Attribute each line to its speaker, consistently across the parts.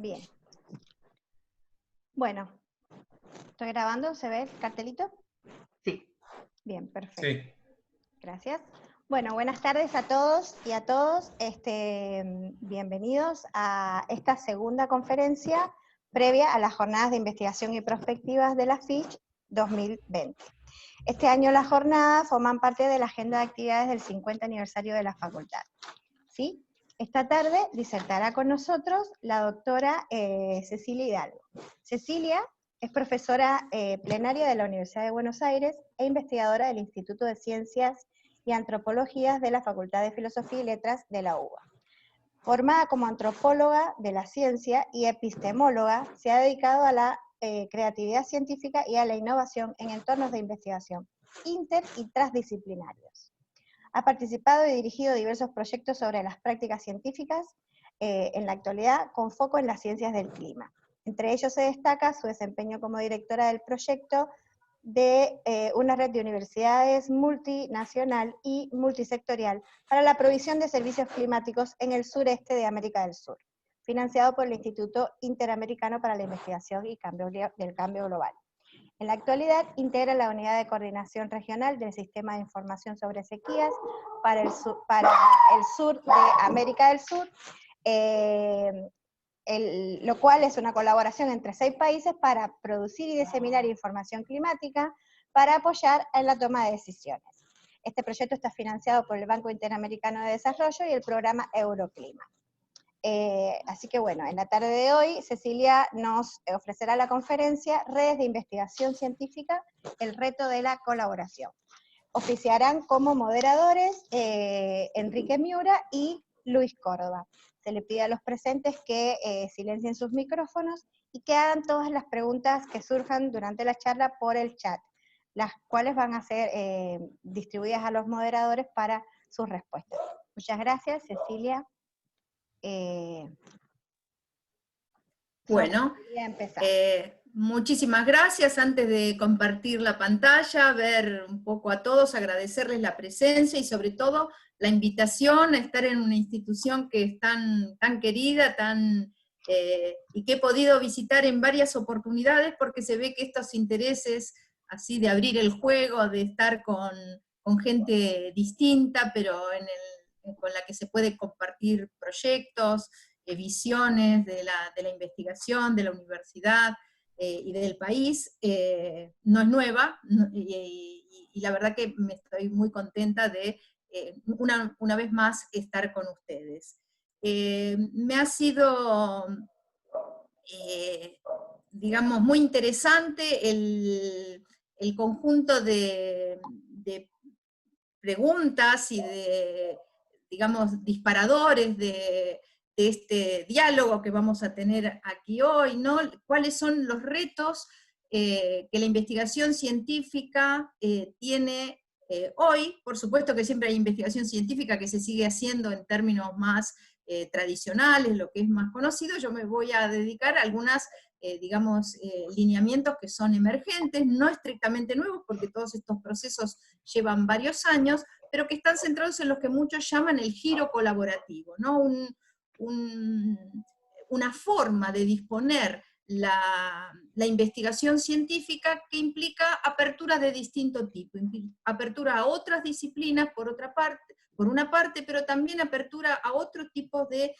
Speaker 1: Bien. Bueno, ¿estoy grabando? ¿Se ve el cartelito?
Speaker 2: Sí.
Speaker 1: Bien, perfecto.
Speaker 3: Sí.
Speaker 1: Gracias. Bueno, buenas tardes a todos y a todos. Bienvenidos a esta segunda conferencia previa a las jornadas de investigación y prospectivas de la FISH 2020. Este año las jornadas forman parte de la agenda de actividades del 50 aniversario de la facultad. ¿Sí? Esta tarde disertará con nosotros la doctora Cecilia Hidalgo. Cecilia es profesora plenaria de la Universidad de Buenos Aires e investigadora del Instituto de Ciencias y Antropologías de la Facultad de Filosofía y Letras de la UBA. Formada como antropóloga de la ciencia y epistemóloga, se ha dedicado a la creatividad científica y a la innovación en entornos de investigación inter y transdisciplinarios. Ha participado y dirigido diversos proyectos sobre las prácticas científicas en la actualidad con foco en las ciencias del clima. Entre ellos se destaca su desempeño como directora del proyecto de una red de universidades multinacional y multisectorial para la provisión de servicios climáticos en el sureste de América del Sur, financiado por el Instituto Interamericano para la Investigación y del Cambio Global. En la actualidad integra la Unidad de Coordinación Regional del Sistema de Información sobre Sequías para el sur de América del Sur, lo cual es una colaboración entre 6 países para producir y diseminar información climática para apoyar en la toma de decisiones. Este proyecto está financiado por el Banco Interamericano de Desarrollo y el programa Euroclima. Así que bueno, en la tarde de hoy Cecilia nos ofrecerá la conferencia Redes de Investigación Científica, el reto de la colaboración. Oficiarán como moderadores Enrique Miura y Luis Córdoba. Se le pide a los presentes que silencien sus micrófonos y que hagan todas las preguntas que surjan durante la charla por el chat, las cuales van a ser distribuidas a los moderadores para sus respuestas. Muchas gracias, Cecilia.
Speaker 2: Bueno, muchísimas gracias. Antes de compartir la pantalla, ver un poco a todos, agradecerles la presencia y sobre todo la invitación a estar en una institución que es tan querida, y que he podido visitar en varias oportunidades porque se ve que estos intereses así de abrir el juego, de estar con gente distinta, pero con la que se puede compartir proyectos, visiones de la investigación, de la universidad y del país, no es nueva, y la verdad que me estoy muy contenta de una vez más estar con ustedes. Me ha sido, digamos, muy interesante el conjunto de preguntas y de, digamos, disparadores de este diálogo que vamos a tener aquí hoy, ¿no? ¿Cuáles son los retos que la investigación científica tiene hoy? Por supuesto que siempre hay investigación científica que se sigue haciendo en términos más tradicionales, lo que es más conocido. Yo me voy a dedicar a algunas digamos, lineamientos que son emergentes, no estrictamente nuevos, porque todos estos procesos llevan varios años, pero que están centrados en lo que muchos llaman el giro colaborativo, ¿no? Una forma de disponer la investigación científica que implica apertura de distinto tipo, apertura a otras disciplinas por una parte, pero también apertura a otro tipo de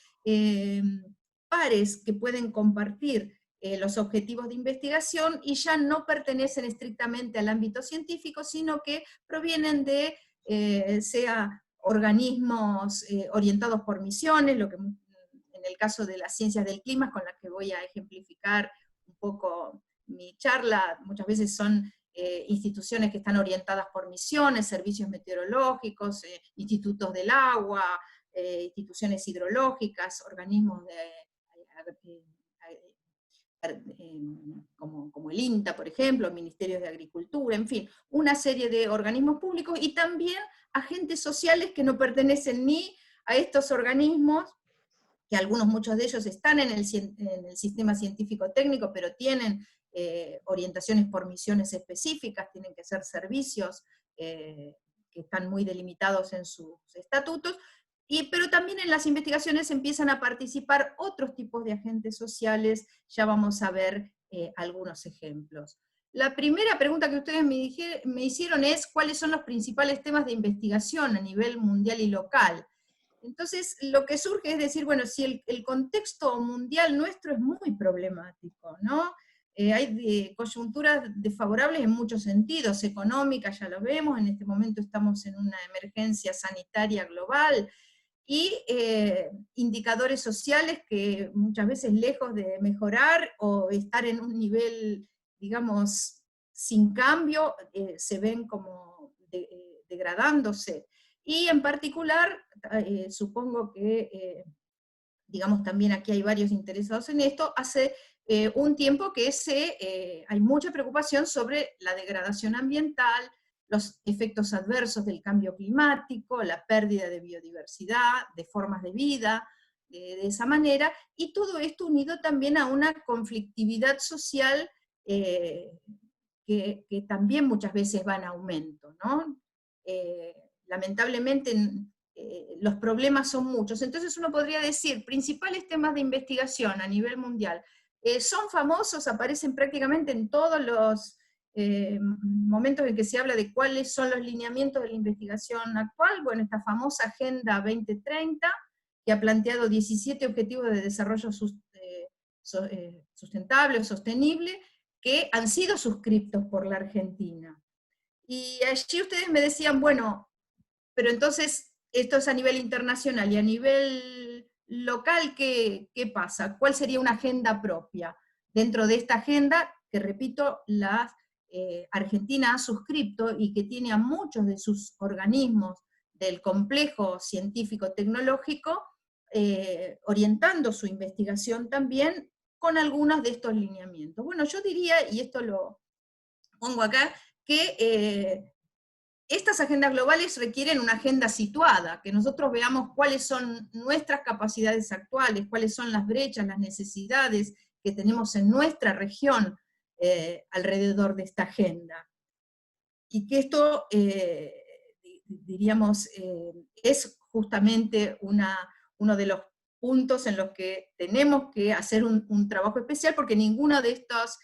Speaker 2: pares que pueden compartir los objetivos de investigación y ya no pertenecen estrictamente al ámbito científico, sino que provienen de, sea organismos orientados por misiones, lo que en el caso de las ciencias del clima, con las que voy a ejemplificar un poco mi charla, muchas veces son instituciones que están orientadas por misiones, servicios meteorológicos, institutos del agua, instituciones hidrológicas, organismos como el INTA, por ejemplo, ministerios de Agricultura, en fin, una serie de organismos públicos y también agentes sociales que no pertenecen ni a estos organismos, que muchos de ellos están en el sistema científico-técnico, pero tienen orientaciones por misiones específicas, tienen que ser servicios que están muy delimitados en sus estatutos, Pero también en las investigaciones empiezan a participar otros tipos de agentes sociales, ya vamos a ver algunos ejemplos. La primera pregunta que ustedes me hicieron es cuáles son los principales temas de investigación a nivel mundial y local. Entonces, lo que surge es decir, bueno, si el contexto mundial nuestro es muy problemático, ¿no? Hay coyunturas desfavorables en muchos sentidos, económicas, ya lo vemos, en este momento estamos en una emergencia sanitaria global, y indicadores sociales que muchas veces lejos de mejorar o estar en un nivel, digamos, sin cambio, se ven como degradándose. Y en particular, supongo que, digamos, también aquí hay varios interesados en esto, hace un tiempo que hay mucha preocupación sobre la degradación ambiental, los efectos adversos del cambio climático, la pérdida de biodiversidad, de formas de vida, de esa manera, y todo esto unido también a una conflictividad social que también muchas veces va en aumento, ¿no? Lamentablemente los problemas son muchos, entonces uno podría decir, principales temas de investigación a nivel mundial, son famosos, aparecen prácticamente en todos los momentos en que se habla de cuáles son los lineamientos de la investigación actual. Bueno, esta famosa Agenda 2030, que ha planteado 17 objetivos de desarrollo sustentable o sostenible, que han sido suscriptos por la Argentina. Y allí ustedes me decían, bueno, pero entonces esto es a nivel internacional, y a nivel local, ¿qué pasa? ¿Cuál sería una agenda propia? Dentro de esta agenda, que repito, la Argentina ha suscrito y que tiene a muchos de sus organismos del complejo científico-tecnológico orientando su investigación también con algunos de estos lineamientos. Bueno, yo diría, y esto lo pongo acá, que estas agendas globales requieren una agenda situada, que nosotros veamos cuáles son nuestras capacidades actuales, cuáles son las brechas, las necesidades que tenemos en nuestra región alrededor de esta agenda. Y que esto, diríamos, es justamente uno de los puntos en los que tenemos que hacer un trabajo especial, porque ninguno de estos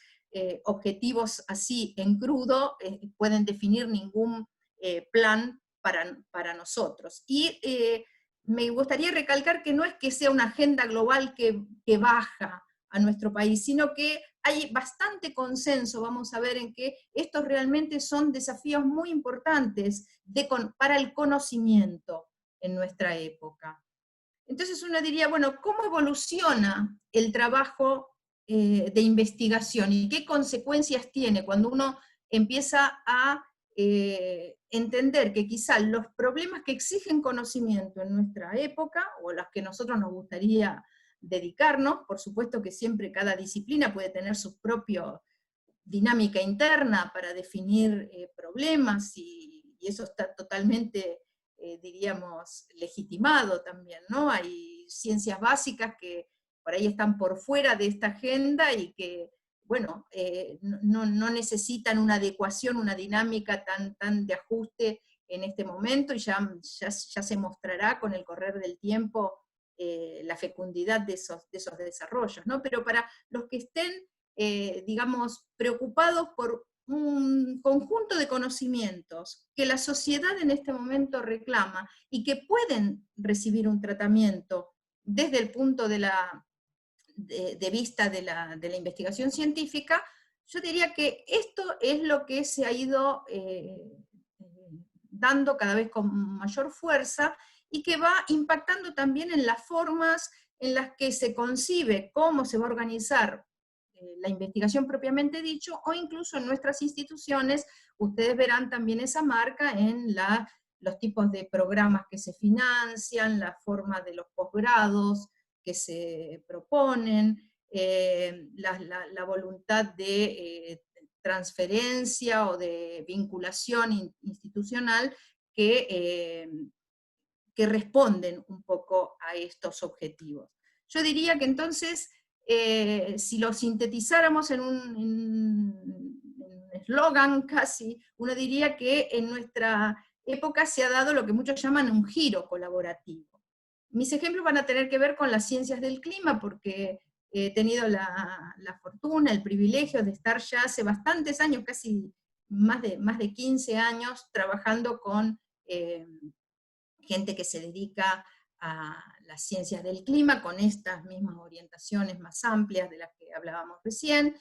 Speaker 2: objetivos así en crudo pueden definir ningún plan para nosotros. Y me gustaría recalcar que no es que sea una agenda global que baja a nuestro país, sino que hay bastante consenso, vamos a ver, en que estos realmente son desafíos muy importantes para el conocimiento en nuestra época. Entonces uno diría, bueno, ¿cómo evoluciona el trabajo de investigación y qué consecuencias tiene cuando uno empieza a entender que quizá los problemas que exigen conocimiento en nuestra época, o las que nosotros nos gustaría dedicarnos, por supuesto que siempre cada disciplina puede tener su propia dinámica interna para definir problemas, y eso está totalmente, diríamos, legitimado también, ¿no? Hay ciencias básicas que por ahí están por fuera de esta agenda y que, bueno, no necesitan una adecuación, una dinámica tan de ajuste en este momento, y ya se mostrará con el correr del tiempo la fecundidad de esos desarrollos, ¿no? Pero para los que estén, digamos, preocupados por un conjunto de conocimientos que la sociedad en este momento reclama y que pueden recibir un tratamiento desde el punto de vista de la investigación científica, yo diría que esto es lo que se ha ido dando cada vez con mayor fuerza, y que va impactando también en las formas en las que se concibe cómo se va a organizar la investigación propiamente dicho, o incluso en nuestras instituciones. Ustedes verán también esa marca en los tipos de programas que se financian, la forma de los posgrados que se proponen, la voluntad de transferencia o de vinculación institucional que responden un poco a estos objetivos. Yo diría que entonces, si lo sintetizáramos en un eslogan casi, uno diría que en nuestra época se ha dado lo que muchos llaman un giro colaborativo. Mis ejemplos van a tener que ver con las ciencias del clima, porque he tenido la fortuna, el privilegio de estar ya hace bastantes años, casi más de 15 años, trabajando con gente que se dedica a las ciencias del clima, con estas mismas orientaciones más amplias de las que hablábamos recién.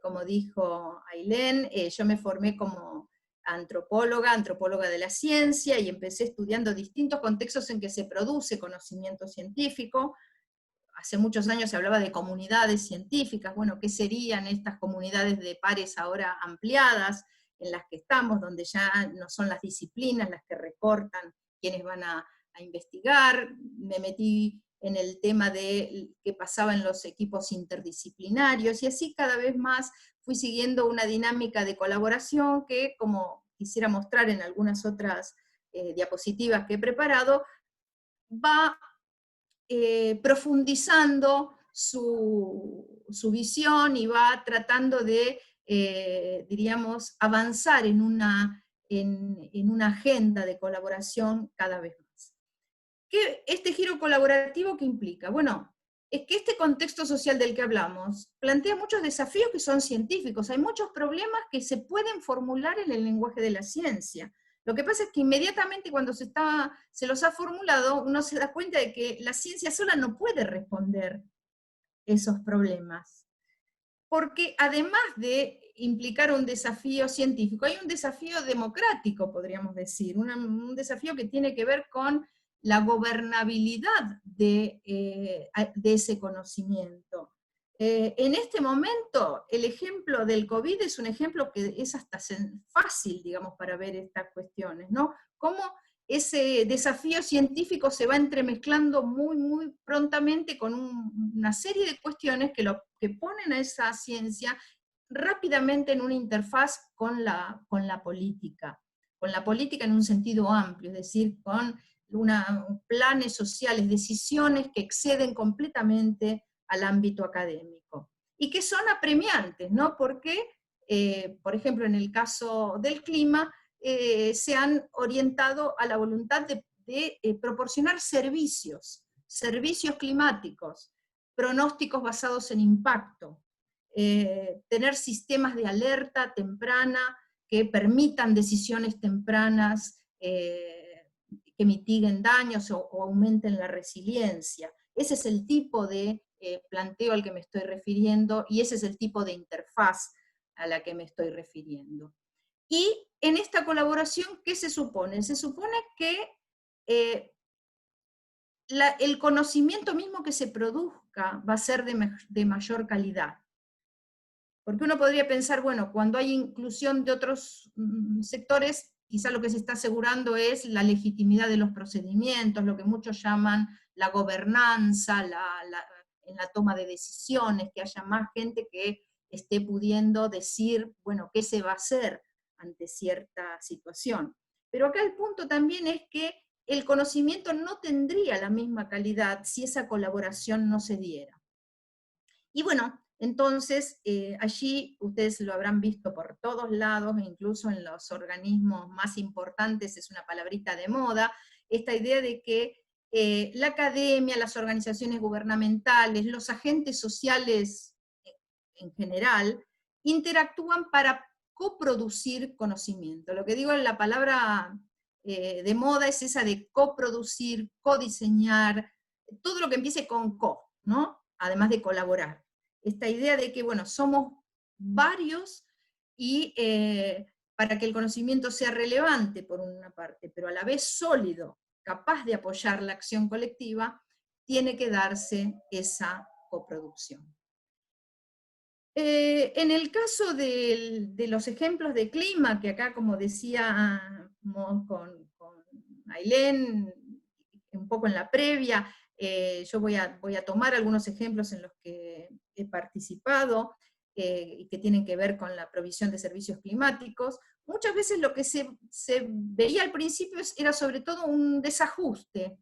Speaker 2: Como dijo Ailén, yo me formé como antropóloga de la ciencia, y empecé estudiando distintos contextos en que se produce conocimiento científico. Hace muchos años se hablaba de comunidades científicas. Bueno, ¿qué serían estas comunidades de pares ahora ampliadas, en las que estamos, donde ya no son las disciplinas las que recortan quienes van a investigar? Me metí en el tema de qué pasaba en los equipos interdisciplinarios, y así cada vez más fui siguiendo una dinámica de colaboración que, como quisiera mostrar en algunas otras diapositivas que he preparado, va profundizando su visión, y va tratando de, diríamos, avanzar en una agenda de colaboración cada vez más. ¿Este giro colaborativo qué implica? Bueno, es que este contexto social del que hablamos plantea muchos desafíos que son científicos. Hay muchos problemas que se pueden formular en el lenguaje de la ciencia. Lo que pasa es que inmediatamente cuando se los ha formulado, uno se da cuenta de que la ciencia sola no puede responder esos problemas. Porque además de implicar un desafío científico, hay un desafío democrático, podríamos decir, un desafío que tiene que ver con la gobernabilidad de ese conocimiento. En este momento, el ejemplo del COVID es un ejemplo que es hasta fácil, digamos, para ver estas cuestiones, ¿no? Cómo ese desafío científico se va entremezclando muy prontamente con una serie de cuestiones que ponen a esa ciencia rápidamente en una interfaz con la política en un sentido amplio, es decir, con planes sociales, decisiones que exceden completamente al ámbito académico, y que son apremiantes, ¿no? Porque, por ejemplo, en el caso del clima, se han orientado a la voluntad de proporcionar servicios climáticos, pronósticos basados en impacto, tener sistemas de alerta temprana que permitan decisiones tempranas, que mitiguen daños o aumenten la resiliencia. Ese es el tipo de planteo al que me estoy refiriendo, y ese es el tipo de interfaz a la que me estoy refiriendo. Y en esta colaboración, ¿qué se supone? Se supone que el conocimiento mismo que se produzca va a ser de mayor calidad. Porque uno podría pensar, bueno, cuando hay inclusión de otros sectores, quizá lo que se está asegurando es la legitimidad de los procedimientos, lo que muchos llaman la gobernanza, en la toma de decisiones, que haya más gente que esté pudiendo decir, bueno, qué se va a hacer ante cierta situación. Pero acá el punto también es que el conocimiento no tendría la misma calidad si esa colaboración no se diera. Y bueno, entonces allí ustedes lo habrán visto por todos lados, incluso en los organismos más importantes es una palabrita de moda, esta idea de que la academia, las organizaciones gubernamentales, los agentes sociales en general, interactúan para coproducir conocimiento. Lo que digo en la palabra de moda es esa de coproducir, codiseñar, todo lo que empiece con co, ¿no? Además de colaborar. Esta idea de que, bueno, somos varios, y para que el conocimiento sea relevante por una parte, pero a la vez sólido, capaz de apoyar la acción colectiva, tiene que darse esa coproducción. En el caso de los ejemplos de clima, que acá, como decíamos con Ailén, un poco en la previa, yo voy a tomar algunos ejemplos en los que he participado, y que tienen que ver con la provisión de servicios climáticos. Muchas veces lo que se veía al principio era sobre todo un desajuste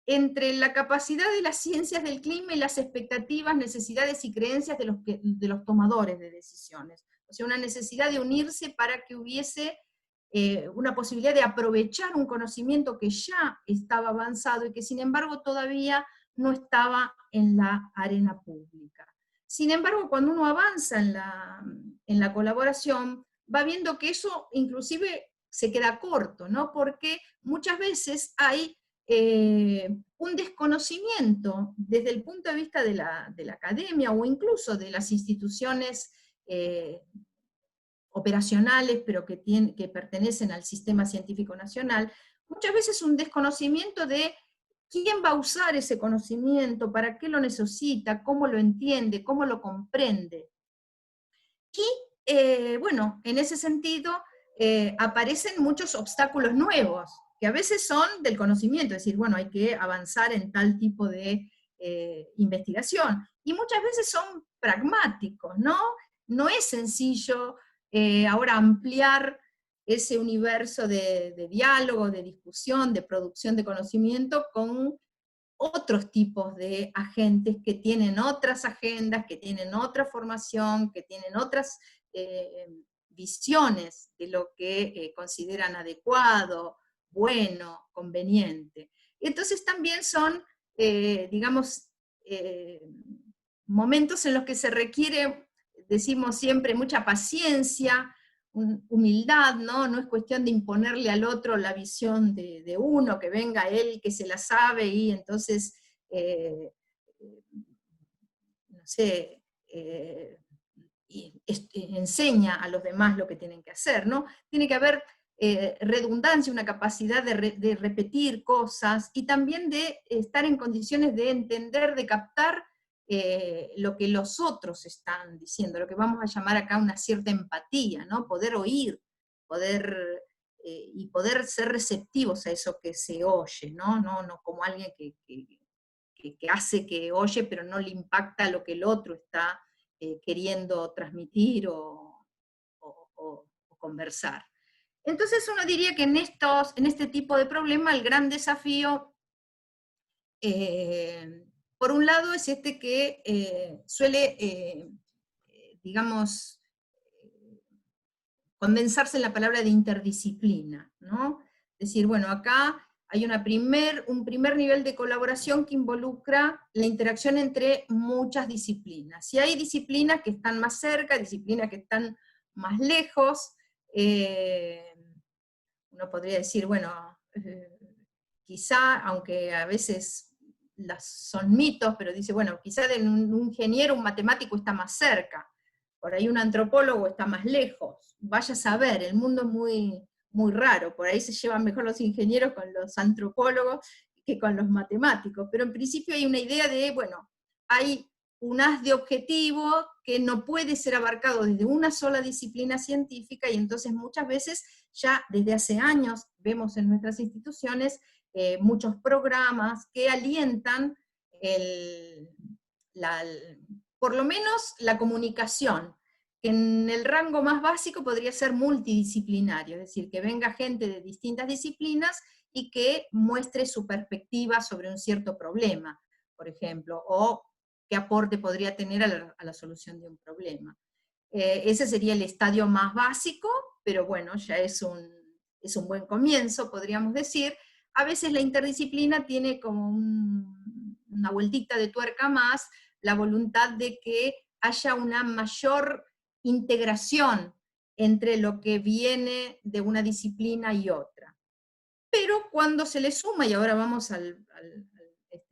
Speaker 2: entre la capacidad de las ciencias del clima y las expectativas, necesidades y creencias de los tomadores de decisiones. O sea, una necesidad de unirse para que hubiese una posibilidad de aprovechar un conocimiento que ya estaba avanzado y que sin embargo todavía no estaba en la arena pública. Sin embargo, cuando uno avanza en la colaboración, va viendo que eso inclusive se queda corto, ¿no? Porque muchas veces hay un desconocimiento desde el punto de vista de la academia o incluso de las instituciones operacionales, pero que pertenecen al sistema científico nacional, muchas veces un desconocimiento de quién va a usar ese conocimiento, para qué lo necesita, cómo lo entiende, cómo lo comprende. Y bueno, en ese sentido aparecen muchos obstáculos nuevos, que a veces son del conocimiento, es decir, bueno, hay que avanzar en tal tipo de investigación, y muchas veces son pragmáticos, ¿no? No es sencillo ahora ampliar ese universo de diálogo, de discusión, de producción de conocimiento con otros tipos de agentes que tienen otras agendas, que tienen otra formación, que tienen otras visiones de lo que consideran adecuado, bueno, conveniente. Entonces también son, digamos, momentos en los que se requiere, decimos siempre, mucha paciencia, humildad, ¿no? No es cuestión de imponerle al otro la visión de uno, que venga él que se la sabe y entonces, no sé, enseña a los demás lo que tienen que hacer, ¿no? Tiene que haber redundancia, una capacidad de repetir cosas y también de estar en condiciones de entender, de captar lo que los otros están diciendo, lo que vamos a llamar acá una cierta empatía, ¿no? Poder oír, y poder ser receptivos a eso que se oye, ¿no? No como alguien que hace que oye, pero no le impacta lo que el otro está queriendo transmitir o conversar. Entonces uno diría que en este tipo de problema el gran desafío, por un lado, es este que suele, digamos, condensarse en la palabra de interdisciplina, ¿no? Es decir, bueno, acá hay un primer nivel de colaboración que involucra la interacción entre muchas disciplinas. Y hay disciplinas que están más cerca, disciplinas que están más lejos. Uno podría decir, bueno, quizá, aunque a veces son mitos, pero dice, bueno, quizá de un ingeniero, un matemático está más cerca, por ahí un antropólogo está más lejos. Vaya a saber, el mundo es muy, muy raro, por ahí se llevan mejor los ingenieros con los antropólogos que con los matemáticos, pero en principio hay una idea de, bueno, hay un haz de objetivo que no puede ser abarcado desde una sola disciplina científica, y entonces muchas veces ya desde hace años vemos en nuestras instituciones muchos programas que alientan por lo menos la comunicación, que en el rango más básico podría ser multidisciplinario, es decir, que venga gente de distintas disciplinas y que muestre su perspectiva sobre un cierto problema, por ejemplo, o qué aporte podría tener a la solución de un problema. Ese sería el estadio más básico, pero bueno, ya es un buen comienzo, podríamos decir. A veces la interdisciplina tiene como una vueltita de tuerca más, la voluntad de que haya una mayor integración entre lo que viene de una disciplina y otra. Pero cuando se le suma, y ahora vamos al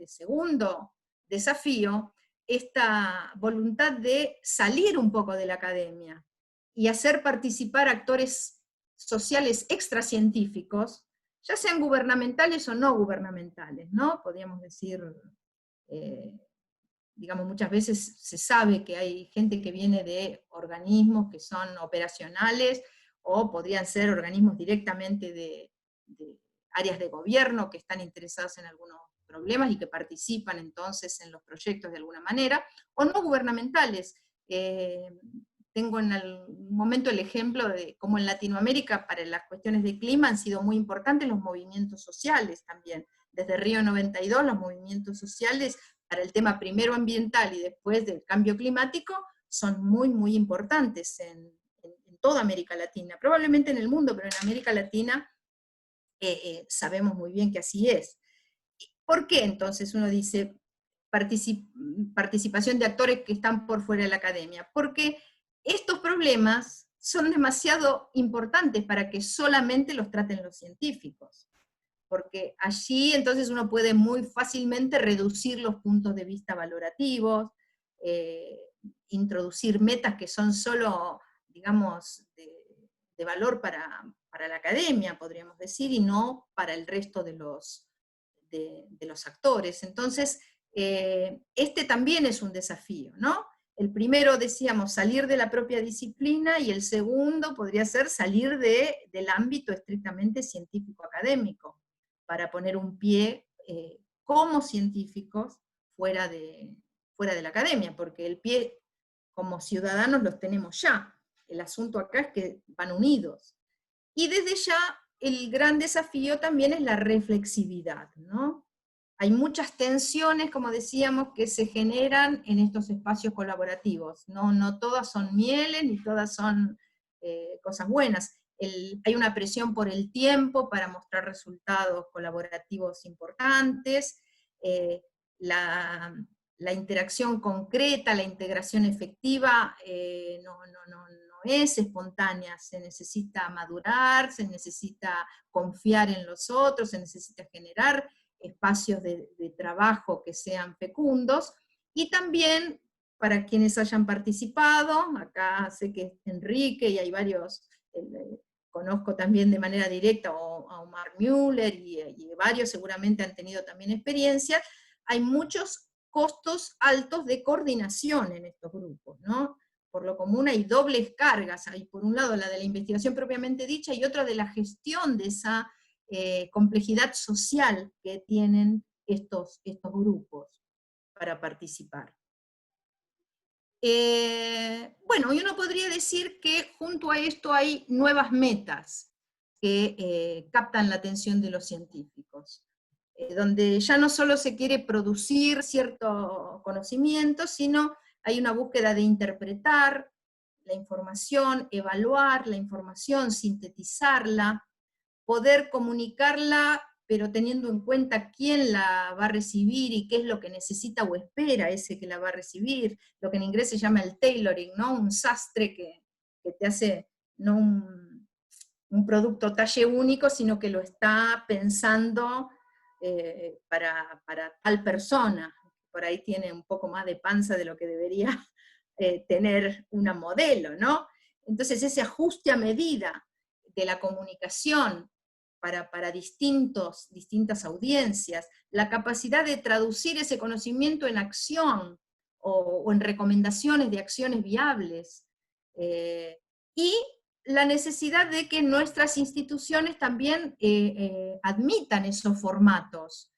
Speaker 2: segundo desafío, esta voluntad de salir un poco de la academia y hacer participar actores sociales extracientíficos, ya sean gubernamentales o no gubernamentales, ¿no? Podríamos decir, digamos, muchas veces se sabe que hay gente que viene de organismos que son operacionales, o podrían ser organismos directamente de áreas de gobierno que están interesados en algunos problemas y que participan entonces en los proyectos de alguna manera, o no gubernamentales. Tengo en algún momento el ejemplo de cómo en Latinoamérica para las cuestiones de clima han sido muy importantes los movimientos sociales también. Desde Río 92 los movimientos sociales para el tema primero ambiental y después del cambio climático son muy, muy importantes en toda América Latina, probablemente en el mundo, pero en América Latina sabemos muy bien que así es. ¿Por qué entonces uno dice participación de actores que están por fuera de la academia? Porque estos problemas son demasiado importantes para que solamente los traten los científicos, porque allí entonces uno puede muy fácilmente reducir los puntos de vista valorativos, introducir metas que son solo, digamos, de valor para la academia, podríamos decir, y no para el resto de los actores. Entonces, este también es un desafío, ¿no? El primero, decíamos, salir de la propia disciplina, y el segundo podría ser salir del ámbito estrictamente científico-académico, para poner un pie como científicos fuera de la academia, porque el pie como ciudadanos los tenemos ya. El asunto acá es que van unidos. Y desde ya el gran desafío también es la reflexividad, ¿no? Hay muchas tensiones, como decíamos, que se generan en estos espacios colaborativos. No todas son mieles, ni todas son cosas buenas. Hay una presión por el tiempo para mostrar resultados colaborativos importantes, la interacción concreta, la integración efectiva no es espontánea, se necesita madurar, se necesita confiar en los otros, se necesita generar espacios de trabajo que sean fecundos, y también para quienes hayan participado, acá sé que Enrique y hay varios, conozco también de manera directa a Omar Müller y varios seguramente han tenido también experiencia, hay muchos costos altos de coordinación en estos grupos, ¿no? Por lo común hay dobles cargas, hay por un lado la de la investigación propiamente dicha y otra de la gestión de esa complejidad social que tienen estos grupos para participar. Bueno, y uno podría decir que junto a esto hay nuevas metas que captan la atención de los científicos, donde ya no solo se quiere producir cierto conocimiento, sino hay una búsqueda de interpretar la información, evaluar la información, sintetizarla, poder comunicarla, pero teniendo en cuenta quién la va a recibir y qué es lo que necesita o espera ese que la va a recibir, lo que en inglés se llama el tailoring, ¿no? Un sastre que te hace no un producto talle único, sino que lo está pensando para tal persona. Por ahí tiene un poco más de panza de lo que debería tener una modelo, ¿no? Entonces ese ajuste a medida de la comunicación para distintas audiencias, la capacidad de traducir ese conocimiento en acción o en recomendaciones de acciones viables, y la necesidad de que nuestras instituciones también admitan esos formatos,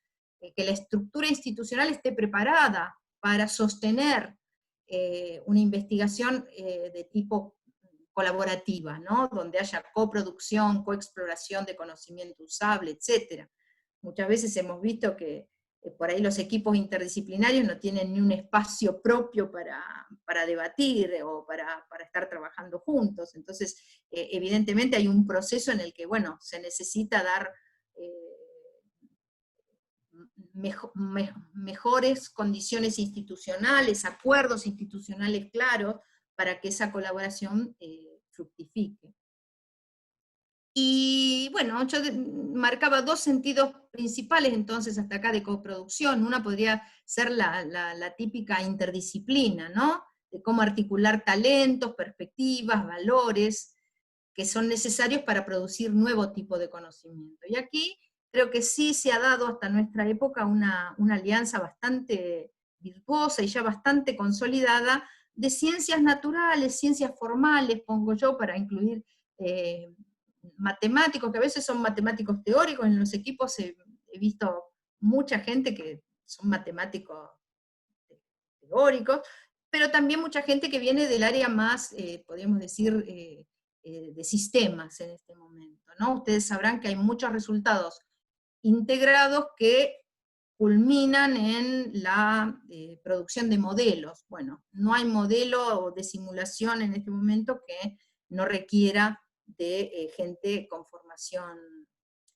Speaker 2: que la estructura institucional esté preparada para sostener una investigación de tipo colaborativa, ¿no? Donde haya coproducción, coexploración de conocimiento usable, etc. Muchas veces hemos visto que por ahí los equipos interdisciplinarios no tienen ni un espacio propio para debatir o para estar trabajando juntos. Entonces, evidentemente hay un proceso en el que, bueno, se necesita dar mejores condiciones institucionales, acuerdos institucionales claros, para que esa colaboración fructifique. Y bueno, yo marcaba dos sentidos principales entonces hasta acá de coproducción. Una podría ser la típica interdisciplina, ¿no? De cómo articular talentos, perspectivas, valores, que son necesarios para producir nuevo tipo de conocimiento. Y aquí creo que sí se ha dado hasta nuestra época una alianza bastante virtuosa y ya bastante consolidada de ciencias naturales, ciencias formales, pongo yo, para incluir matemáticos, que a veces son matemáticos teóricos. En los equipos he visto mucha gente que son matemáticos teóricos, pero también mucha gente que viene del área más, podríamos decir, de sistemas en este momento, ¿no? Ustedes sabrán que hay muchos resultados integrados que culminan en la producción de modelos. Bueno, no hay modelo de simulación en este momento que no requiera de gente con formación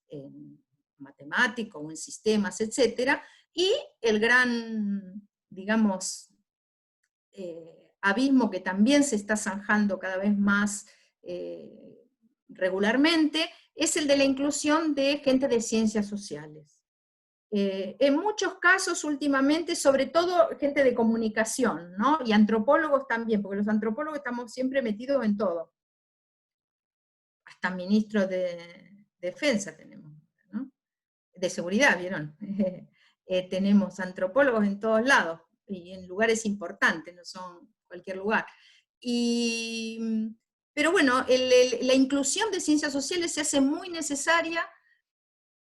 Speaker 2: en matemático o en sistemas, etcétera, y el gran, digamos, abismo que también se está zanjando cada vez más regularmente, es el de la inclusión de gente de ciencias sociales. En muchos casos últimamente, sobre todo gente de comunicación, ¿no? Y antropólogos también, porque los antropólogos estamos siempre metidos en todo. Hasta ministros de defensa tenemos, ¿no? De seguridad, ¿vieron? Tenemos antropólogos en todos lados, y en lugares importantes, no son cualquier lugar. Pero bueno, la inclusión de ciencias sociales se hace muy necesaria.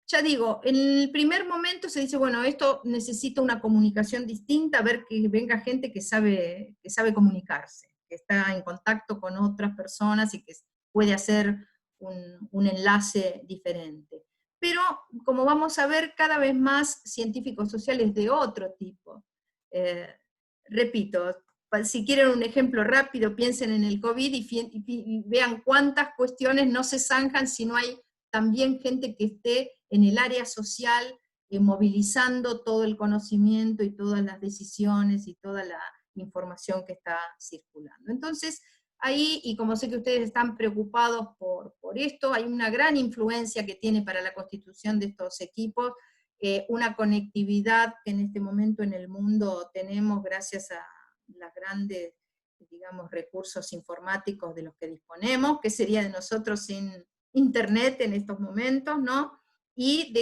Speaker 2: Ya digo, en el primer momento se dice, bueno, esto necesita una comunicación distinta, ver que venga gente que sabe comunicarse, que está en contacto con otras personas y que puede hacer un enlace diferente. Pero, como vamos a ver, cada vez más científicos sociales de otro tipo. Repito, si quieren un ejemplo rápido, piensen en el COVID y vean cuántas cuestiones no se zanjan si no hay también gente que esté en el área social, movilizando todo el conocimiento y todas las decisiones y toda la información que está circulando. Entonces, ahí, y como sé que ustedes están preocupados por esto, hay una gran influencia que tiene para la constitución de estos equipos, una conectividad que en este momento en el mundo tenemos gracias a los grandes, digamos, recursos informáticos de los que disponemos, que sería de nosotros sin Internet en estos momentos, ¿no? Y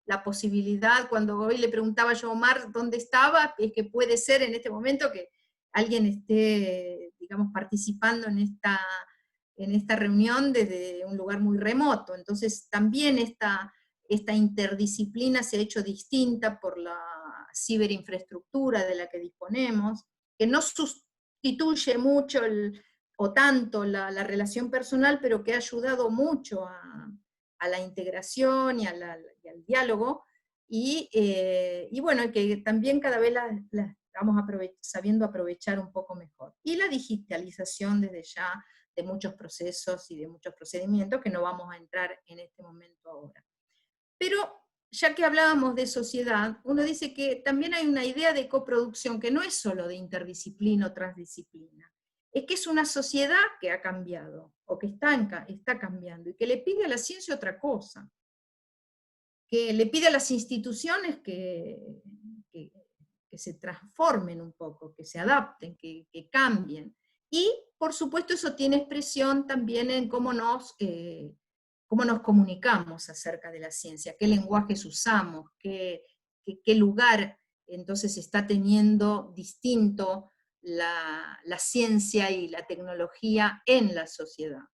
Speaker 2: la posibilidad, cuando hoy le preguntaba yo a Omar dónde estaba, es que puede ser en este momento que alguien esté, digamos, participando en esta reunión desde un lugar muy remoto. Entonces también esta interdisciplina se ha hecho distinta por la ciberinfraestructura de la que disponemos, que no sustituye mucho o tanto la relación personal, pero que ha ayudado mucho a la integración y al diálogo, y bueno, que también cada vez la estamos sabiendo aprovechar un poco mejor. Y la digitalización desde ya de muchos procesos y de muchos procedimientos que no vamos a entrar en este momento ahora. Pero ya que hablábamos de sociedad, uno dice que también hay una idea de coproducción que no es solo de interdisciplina o transdisciplina, es que es una sociedad que ha cambiado, o que está cambiando, y que le pide a la ciencia otra cosa, que le pide a las instituciones que se transformen un poco, que se adapten, que cambien. Y, por supuesto, eso tiene expresión también en cómo nos comunicamos acerca de la ciencia, qué lenguajes usamos, qué lugar entonces está teniendo distinto la ciencia y la tecnología en la sociedad.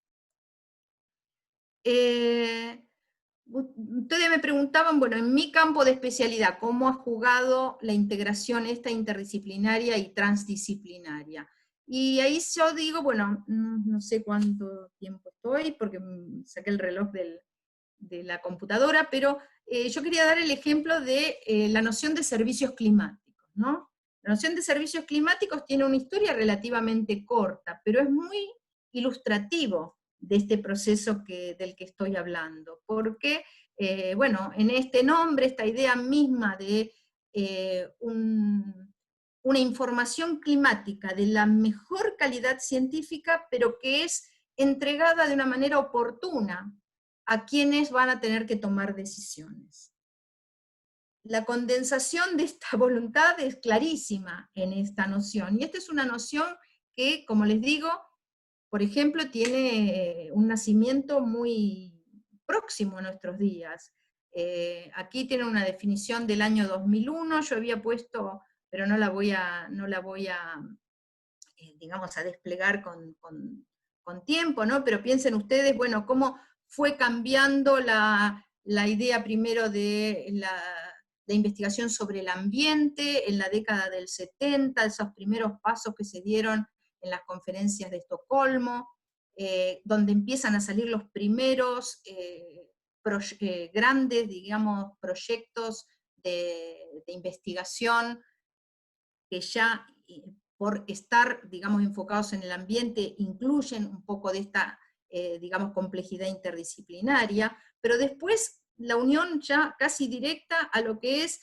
Speaker 2: Ustedes me preguntaban, bueno, en mi campo de especialidad, ¿cómo ha jugado la integración esta interdisciplinaria y transdisciplinaria? Y ahí yo digo, bueno, no sé cuánto tiempo estoy, porque saqué el reloj de la computadora, pero yo quería dar el ejemplo de la noción de servicios climáticos, ¿no? La noción de servicios climáticos tiene una historia relativamente corta, pero es muy ilustrativo de este proceso del que estoy hablando, porque, bueno, en este nombre, esta idea misma de una información climática de la mejor calidad científica, pero que es entregada de una manera oportuna a quienes van a tener que tomar decisiones. La condensación de esta voluntad es clarísima en esta noción, y esta es una noción que, como les digo, por ejemplo, tiene un nacimiento muy próximo a nuestros días. Aquí tiene una definición del año 2001, yo había puesto, pero no la voy a digamos, a desplegar con tiempo, ¿no? Pero piensen ustedes, bueno, cómo fue cambiando la idea primero de la investigación sobre el ambiente en la década del 70, esos primeros pasos que se dieron en las conferencias de Estocolmo, donde empiezan a salir los primeros grandes, digamos, proyectos de investigación que ya por estar, digamos, enfocados en el ambiente, incluyen un poco de esta, digamos, complejidad interdisciplinaria, pero después la unión ya casi directa a lo que es,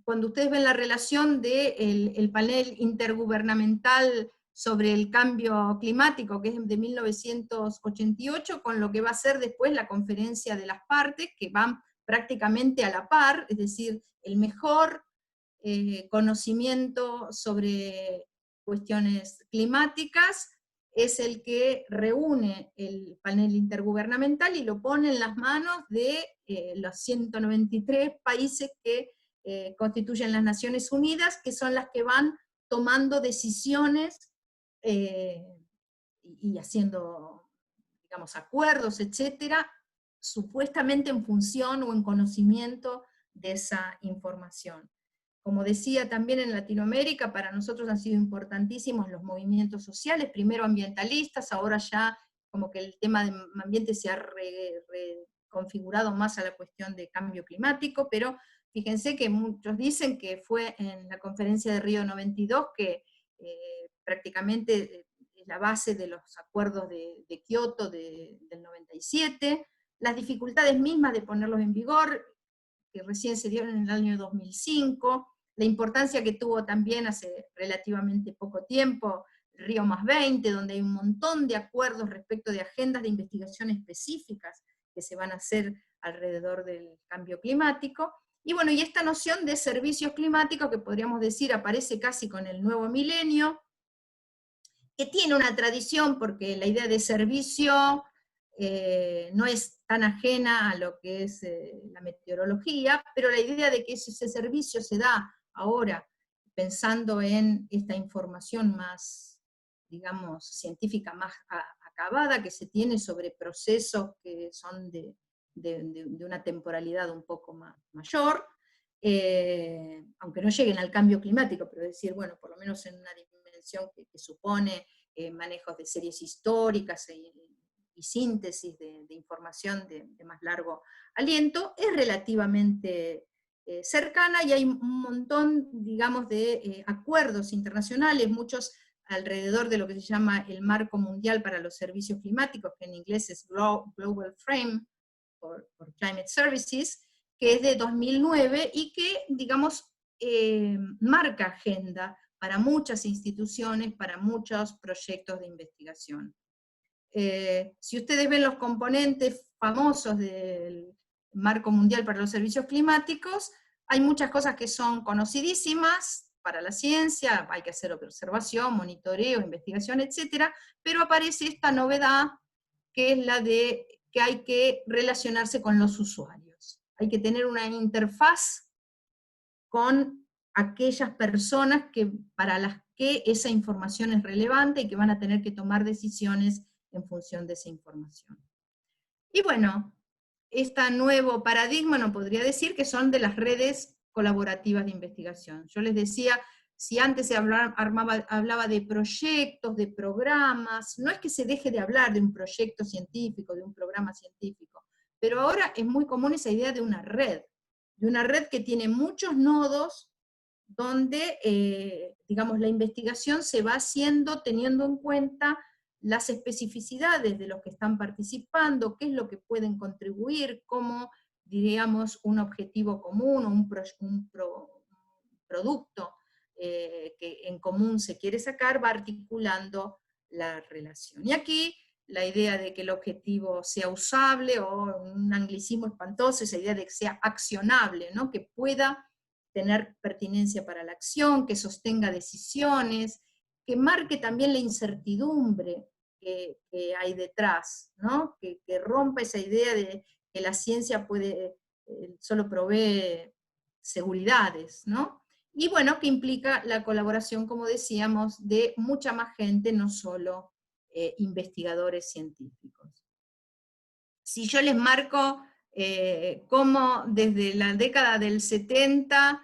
Speaker 2: cuando ustedes ven la relación del panel intergubernamental sobre el cambio climático, que es de 1988, con lo que va a ser después la conferencia de las partes, que van prácticamente a la par, es decir, el mejor conocimiento sobre cuestiones climáticas es el que reúne el panel intergubernamental y lo pone en las manos de los 193 países que constituyen las Naciones Unidas, que son las que van tomando decisiones y haciendo, digamos, acuerdos, etcétera, supuestamente en función o en conocimiento de esa información. Como decía, también en Latinoamérica para nosotros han sido importantísimos los movimientos sociales, primero ambientalistas, ahora ya como que el tema del ambiente se ha reconfigurado más a la cuestión de cambio climático, pero fíjense que muchos dicen que fue en la conferencia de Río 92 que prácticamente es la base de los acuerdos de Kioto del 97, las dificultades mismas de ponerlos en vigor, que recién se dieron en el año 2005, la importancia que tuvo también hace relativamente poco tiempo Río +20, donde hay un montón de acuerdos respecto de agendas de investigación específicas que se van a hacer alrededor del cambio climático. Y bueno, y esta noción de servicios climáticos, que podríamos decir aparece casi con el nuevo milenio, que tiene una tradición, porque la idea de servicio no es tan ajena a lo que es la meteorología, pero la idea de que ese servicio se da ahora, pensando en esta información más, digamos, científica más acabada que se tiene sobre procesos que son de una temporalidad un poco mayor, aunque no lleguen al cambio climático, pero decir, bueno, por lo menos en una dimensión que supone manejos de series históricas y síntesis de información de más largo aliento, es relativamente cercana, y hay un montón, digamos, de acuerdos internacionales, muchos alrededor de lo que se llama el Marco Mundial para los Servicios Climáticos, que en inglés es Global Frame for Climate Services, que es de 2009 y que, digamos, marca agenda para muchas instituciones, para muchos proyectos de investigación. Si ustedes ven los componentes famosos del Marco Mundial para los Servicios Climáticos, hay muchas cosas que son conocidísimas para la ciencia, hay que hacer observación, monitoreo, investigación, etcétera, pero aparece esta novedad que es la de que hay que relacionarse con los usuarios. Hay que tener una interfaz con aquellas personas para las que esa información es relevante y que van a tener que tomar decisiones en función de esa información. Y bueno, este nuevo paradigma, no podría decir que son de las redes colaborativas de investigación. Yo les decía, si antes se hablaba de proyectos, de programas, no es que se deje de hablar de un proyecto científico, de un programa científico, pero ahora es muy común esa idea de una red que tiene muchos nodos, donde, digamos, la investigación se va haciendo teniendo en cuenta las especificidades de los que están participando, qué es lo que pueden contribuir, cómo, diríamos, un objetivo común o un producto que en común se quiere sacar, va articulando la relación. Y aquí la idea de que el objetivo sea usable, o un anglicismo espantoso, esa idea de que sea accionable, ¿no? Que pueda tener pertinencia para la acción, que sostenga decisiones, que marque también la incertidumbre que hay detrás, ¿no? Que rompa esa idea de que la ciencia solo provee seguridades, ¿no? Y bueno, que implica la colaboración, como decíamos, de mucha más gente, no solo investigadores científicos. Si yo les marco cómo desde la década del 70,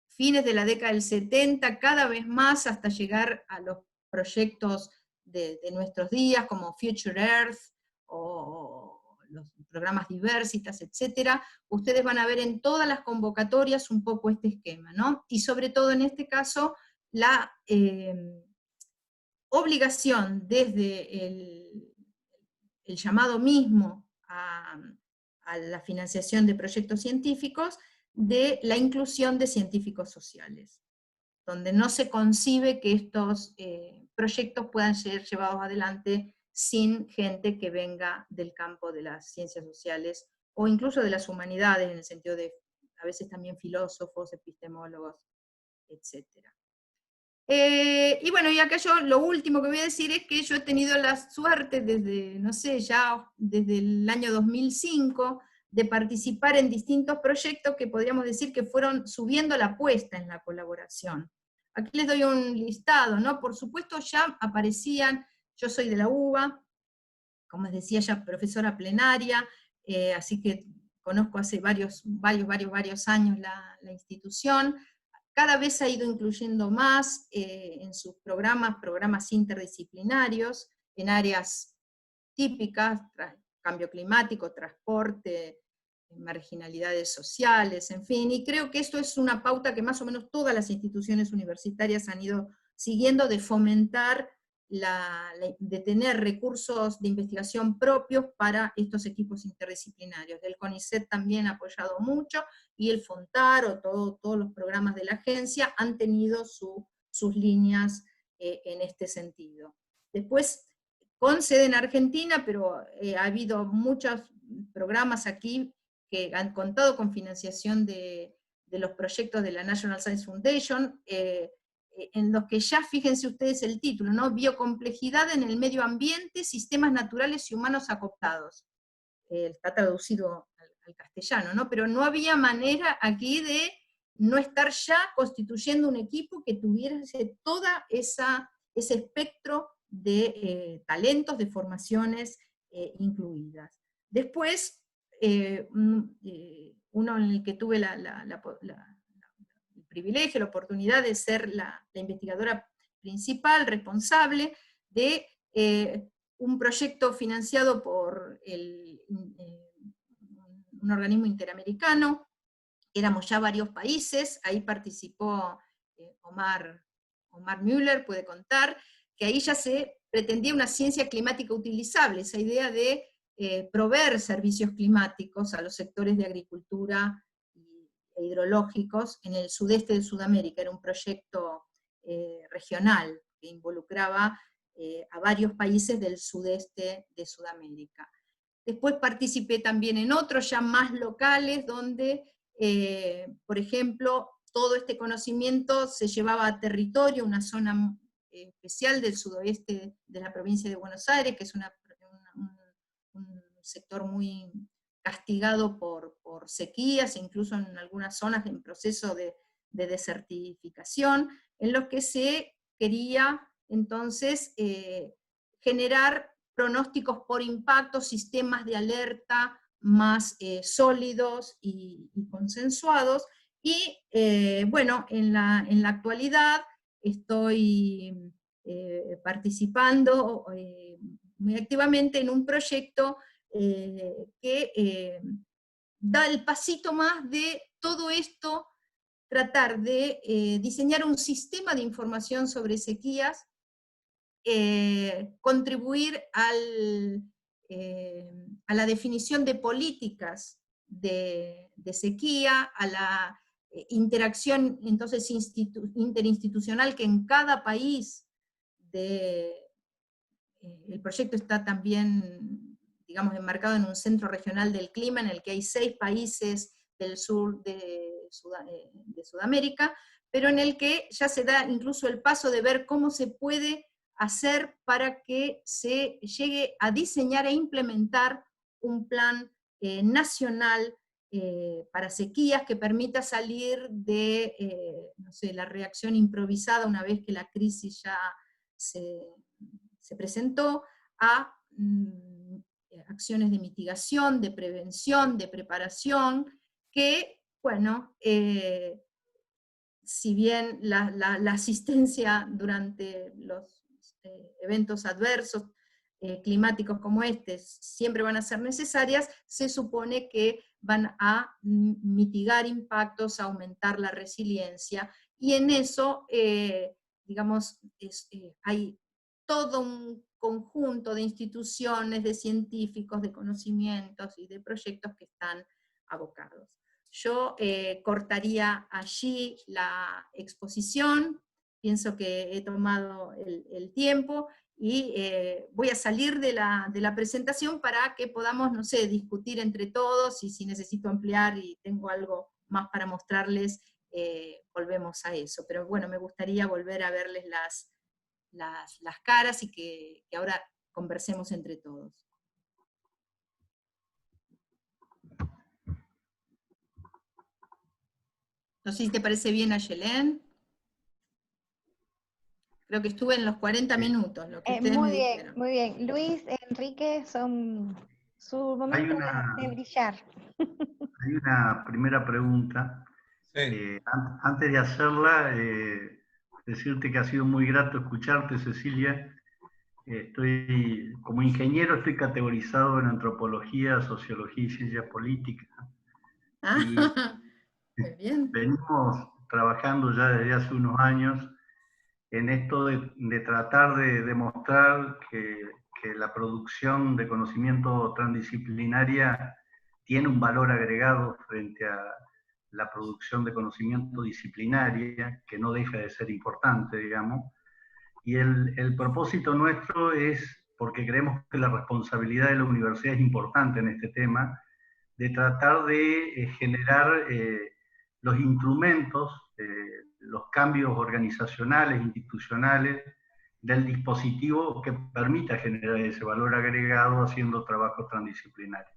Speaker 2: fines de la década del 70, cada vez más hasta llegar a los proyectos de nuestros días, como Future Earth, o los programas Diversitas, etcétera, ustedes van a ver en todas las convocatorias un poco este esquema, ¿no? Y sobre todo en este caso, la obligación desde el llamado mismo a la financiación de proyectos científicos, de la inclusión de científicos sociales, donde no se concibe que estos proyectos puedan ser llevados adelante sin gente que venga del campo de las ciencias sociales, o incluso de las humanidades, en el sentido de a veces también filósofos, epistemólogos, etc. Y bueno, y acá yo lo último que voy a decir es que yo he tenido la suerte desde, no sé, ya desde el año 2005, de participar en distintos proyectos que podríamos decir que fueron subiendo la apuesta en la colaboración. Aquí les doy un listado, ¿no? Por supuesto ya aparecían, yo soy de la UBA, como les decía ya profesora plenaria, así que conozco hace varios años la institución. Cada vez ha ido incluyendo más en sus programas interdisciplinarios, en áreas típicas, cambio climático, transporte, marginalidades sociales, en fin, y creo que esto es una pauta que más o menos todas las instituciones universitarias han ido siguiendo, de fomentar, de tener recursos de investigación propios para estos equipos interdisciplinarios. El CONICET también ha apoyado mucho, y el FONTAR, o todos los programas de la agencia, han tenido sus líneas en este sentido. Después, con sede en Argentina, pero ha habido muchos programas aquí que han contado con financiación de los proyectos de la National Science Foundation, en los que ya, fíjense ustedes el título, ¿no? Biocomplejidad en el medio ambiente, sistemas naturales y humanos acoplados. Está traducido al castellano, ¿no? Pero no había manera aquí de no estar ya constituyendo un equipo que tuviese toda ese espectro de talentos, de formaciones incluidas. Después, uno en el que tuve el privilegio, la oportunidad de ser la investigadora principal, responsable de un proyecto financiado por un organismo interamericano. Éramos ya varios países, ahí participó Omar Müller, puede contar, que ahí ya se pretendía una ciencia climática utilizable, esa idea de proveer servicios climáticos a los sectores de agricultura e hidrológicos en el sudeste de Sudamérica. Era un proyecto regional que involucraba a varios países del sudeste de Sudamérica. Después participé también en otros ya más locales, donde, por ejemplo, todo este conocimiento se llevaba a territorio, una zona especial del sudoeste de la provincia de Buenos Aires, que es un sector muy castigado por sequías, incluso en algunas zonas en proceso de desertificación, en los que se quería entonces generar pronósticos por impacto, sistemas de alerta más sólidos y consensuados. Y bueno, en la actualidad estoy participando muy activamente en un proyecto que da el pasito más de todo esto, tratar de diseñar un sistema de información sobre sequías, contribuir a la definición de políticas de sequía, a la interacción entonces interinstitucional que en cada país el proyecto está también, digamos, enmarcado en un centro regional del clima, en el que hay 6 países del sur de Sudamérica, pero en el que ya se da incluso el paso de ver cómo se puede hacer para que se llegue a diseñar e implementar un plan nacional para sequías que permita salir de no sé, la reacción improvisada una vez que la crisis ya se presentó, a acciones de mitigación, de prevención, de preparación, que, bueno, si bien la asistencia durante los eventos adversos climáticos como este siempre van a ser necesarias, se supone que van a mitigar impactos, aumentar la resiliencia, y en eso, digamos, hay todo un conjunto de instituciones, de científicos, de conocimientos y de proyectos que están abocados. Yo cortaría allí la exposición, pienso que he tomado el tiempo, y voy a salir de la presentación para que podamos, no sé, discutir entre todos, y si necesito ampliar y tengo algo más para mostrarles, volvemos a eso. Pero bueno, me gustaría volver a verles las caras y que ahora conversemos entre todos. No sé si te parece bien, Ayelén. Creo que estuve en los 40 minutos, lo que ustedes me dijeron.
Speaker 1: Muy bien. Luis, Enrique, son su momento de brillar.
Speaker 3: Hay una primera pregunta.
Speaker 4: Sí.
Speaker 3: Antes de hacerla, decirte que ha sido muy grato escucharte, Cecilia. Como ingeniero, estoy categorizado en antropología, sociología y ciencia política.
Speaker 2: Muy bien.
Speaker 3: Venimos trabajando ya desde hace unos años en esto de tratar de demostrar que la producción de conocimiento transdisciplinaria tiene un valor agregado frente a la producción de conocimiento disciplinaria, que no deja de ser importante, digamos. Y el propósito nuestro es, porque creemos que la responsabilidad de la universidad es importante en este tema, de tratar de generar los instrumentos, los cambios organizacionales, institucionales, del dispositivo que permita generar ese valor agregado haciendo trabajo transdisciplinario.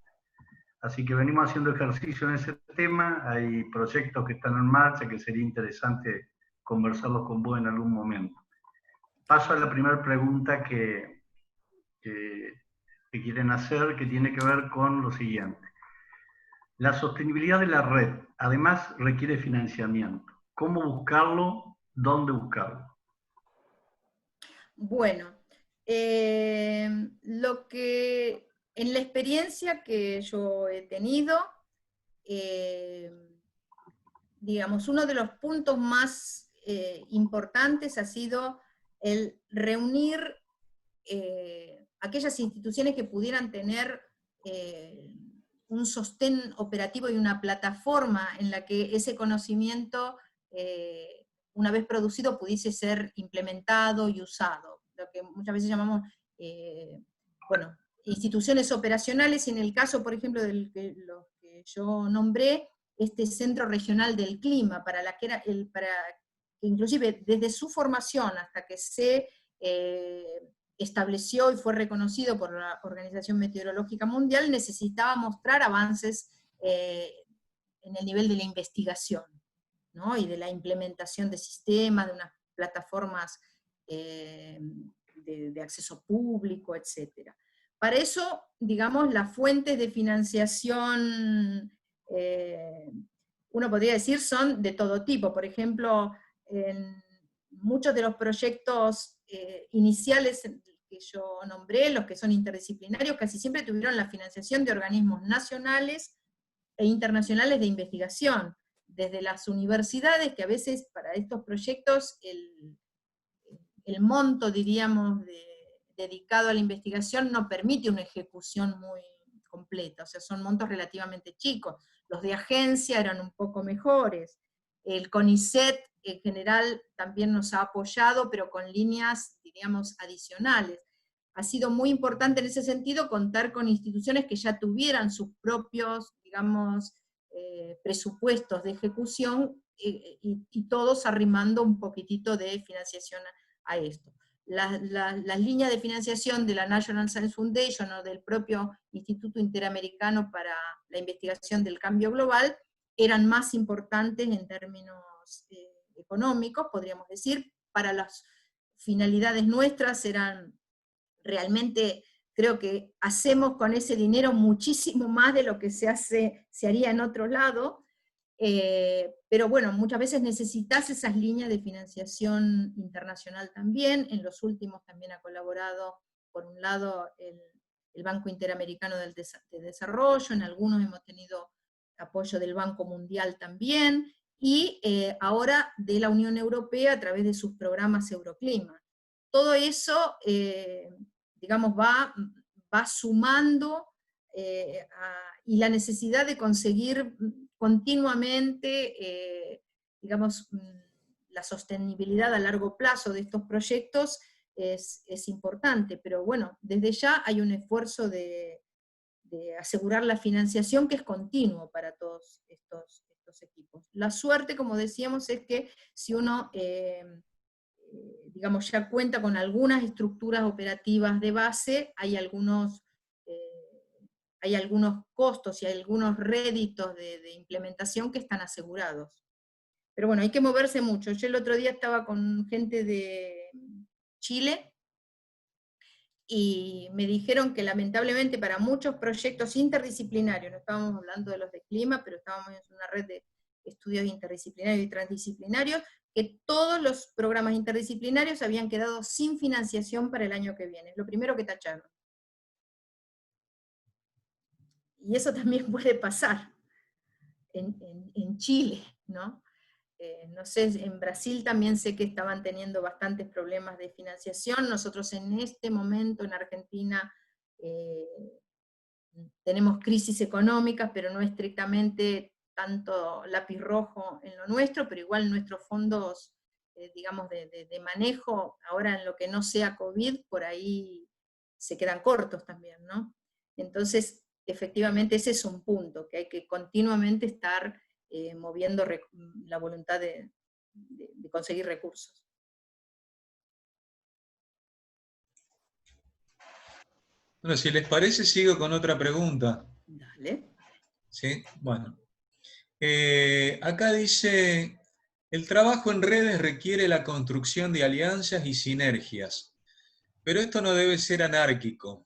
Speaker 3: Así que venimos haciendo ejercicio en ese tema, hay proyectos que están en marcha que sería interesante conversarlos con vos en algún momento. Paso a la primera pregunta que quieren hacer, que tiene que ver con lo siguiente. La sostenibilidad de la red, además, requiere financiamiento. ¿Cómo buscarlo? ¿Dónde buscarlo?
Speaker 2: Bueno, lo que en la experiencia que yo he tenido, digamos, uno de los puntos más importantes ha sido el reunir aquellas instituciones que pudieran tener un sostén operativo y una plataforma en la que ese conocimiento, una vez producido, pudiese ser implementado y usado. Lo que muchas veces llamamos, bueno, instituciones operacionales, y en el caso, por ejemplo, de los que yo nombré, este Centro Regional del Clima, para inclusive desde su formación hasta que se estableció y fue reconocido por la Organización Meteorológica Mundial, necesitaba mostrar avances en el nivel de la investigación, ¿no? Y de la implementación de sistemas, de unas plataformas de acceso público, etc. Para eso, digamos, las fuentes de financiación, uno podría decir, son de todo tipo. Por ejemplo, en muchos de los proyectos iniciales que yo nombré, los que son interdisciplinarios, casi siempre tuvieron la financiación de organismos nacionales e internacionales de investigación, desde las universidades, que a veces para estos proyectos el monto, diríamos, dedicado a la investigación no permite una ejecución muy completa, o sea, son montos relativamente chicos. Los de agencia eran un poco mejores. El CONICET en general también nos ha apoyado, pero con líneas, diríamos, adicionales. Ha sido muy importante en ese sentido contar con instituciones que ya tuvieran sus propios, digamos, presupuestos de ejecución, y todos arrimando un poquitito de financiación a esto. Las líneas de financiación de la National Science Foundation o del propio Instituto Interamericano para la Investigación del Cambio Global eran más importantes en términos económicos, podríamos decir. Para las finalidades nuestras eran realmente, creo que hacemos con ese dinero muchísimo más de lo que se haría en otro lado, pero bueno, muchas veces necesitas esas líneas de financiación internacional también. En los últimos también ha colaborado por un lado el Banco Interamericano de Desarrollo, en algunos hemos tenido apoyo del Banco Mundial también, y ahora de la Unión Europea a través de sus programas Euroclima. Todo eso, digamos, va sumando, y la necesidad de conseguir continuamente, digamos, la sostenibilidad a largo plazo de estos proyectos es importante, pero bueno, desde ya hay un esfuerzo de asegurar la financiación que es continuo para todos estos equipos. La suerte, como decíamos, es que si uno, digamos, ya cuenta con algunas estructuras operativas de base, hay algunos costos y hay algunos réditos de implementación que están asegurados. Pero bueno, hay que moverse mucho. Yo el otro día estaba con gente de Chile, y me dijeron que lamentablemente para muchos proyectos interdisciplinarios, no estábamos hablando de los de clima, pero estábamos en una red de estudios interdisciplinarios y transdisciplinarios, que todos los programas interdisciplinarios habían quedado sin financiación para el año que viene. Es lo primero que tacharon. Y eso también puede pasar en Chile, ¿no? No sé, en Brasil también sé que estaban teniendo bastantes problemas de financiación. Nosotros en este momento en Argentina tenemos crisis económicas, pero no estrictamente tanto lápiz rojo en lo nuestro, pero igual nuestros fondos, digamos, de manejo, ahora en lo que no sea COVID, por ahí se quedan cortos también, ¿no? Entonces, efectivamente ese es un punto, que hay que continuamente estar moviendo la voluntad de conseguir recursos.
Speaker 4: Bueno, si les parece, sigo con otra pregunta.
Speaker 2: Dale.
Speaker 4: ¿Sí? Bueno. Acá dice, el trabajo en redes requiere la construcción de alianzas y sinergias, pero esto no debe ser anárquico.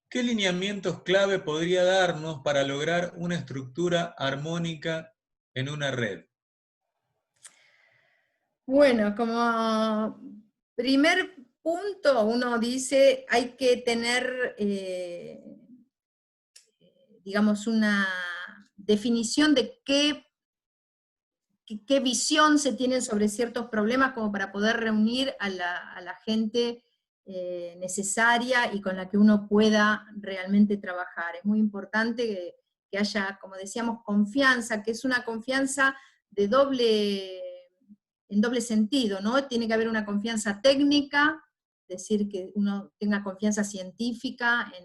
Speaker 4: ¿Qué lineamientos clave podría darnos para lograr una estructura armónica en una red?
Speaker 2: Bueno, como primer punto, uno dice, hay que tener, digamos, una definición de qué visión se tiene sobre ciertos problemas, como para poder reunir a la gente necesaria y con la que uno pueda realmente trabajar. Es muy importante que haya, como decíamos, confianza, que es una confianza en doble sentido, ¿no? Tiene que haber una confianza técnica, es decir, que uno tenga confianza científica en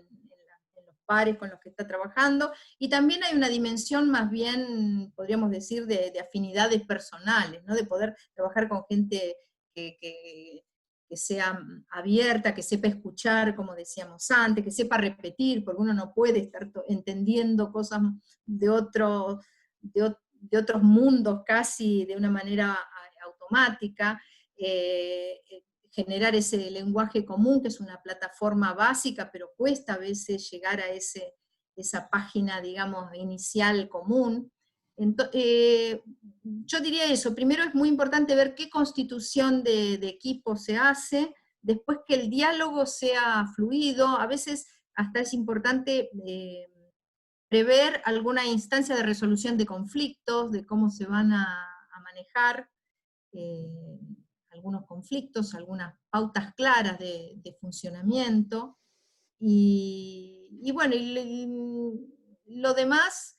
Speaker 2: los pares con los que está trabajando, y también hay una dimensión más bien, podríamos decir, de afinidades personales, ¿no? De poder trabajar con gente que sea abierta, que sepa escuchar, como decíamos antes, que sepa repetir, porque uno no puede estar entendiendo cosas de otros mundos casi de una manera automática, generar ese lenguaje común, que es una plataforma básica, pero cuesta a veces llegar a esa página, digamos, inicial común. Yo diría eso, primero es muy importante ver qué constitución de equipo se hace, después que el diálogo sea fluido, a veces hasta es importante prever alguna instancia de resolución de conflictos, de cómo se van a manejar algunos conflictos, algunas pautas claras de funcionamiento, y bueno, lo demás,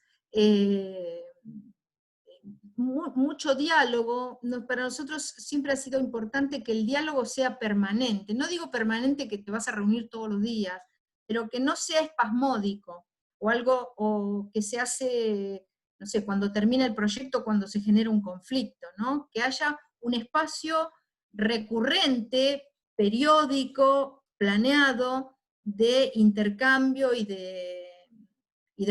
Speaker 2: mucho diálogo. Para nosotros siempre ha sido importante que el diálogo sea permanente. No digo permanente que te vas a reunir todos los días, pero que no sea espasmódico, o algo, o que se hace, no sé, cuando termina el proyecto, cuando se genera un conflicto, ¿no? Que haya un espacio recurrente, periódico, planeado, de intercambio y de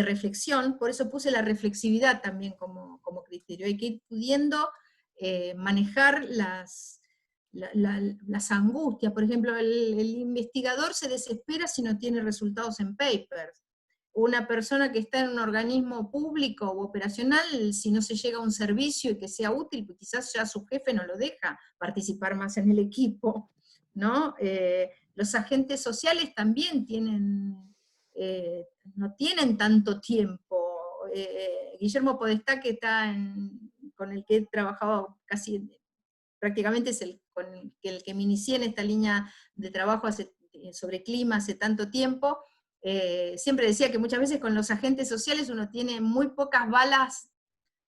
Speaker 2: reflexión. Por eso puse la reflexividad también como criterio. Hay que ir pudiendo manejar las angustias. Por ejemplo, el investigador se desespera si no tiene resultados en papers. Una persona que está en un organismo público o operacional, si no se llega a un servicio y que sea útil, pues quizás ya su jefe no lo deja participar más en el equipo. ¿no? Los agentes sociales también no tienen tanto tiempo. Guillermo Podestá, que con el que he trabajado prácticamente es con el que me inicié en esta línea de trabajo sobre clima hace tanto tiempo, siempre decía que muchas veces con los agentes sociales uno tiene muy pocas balas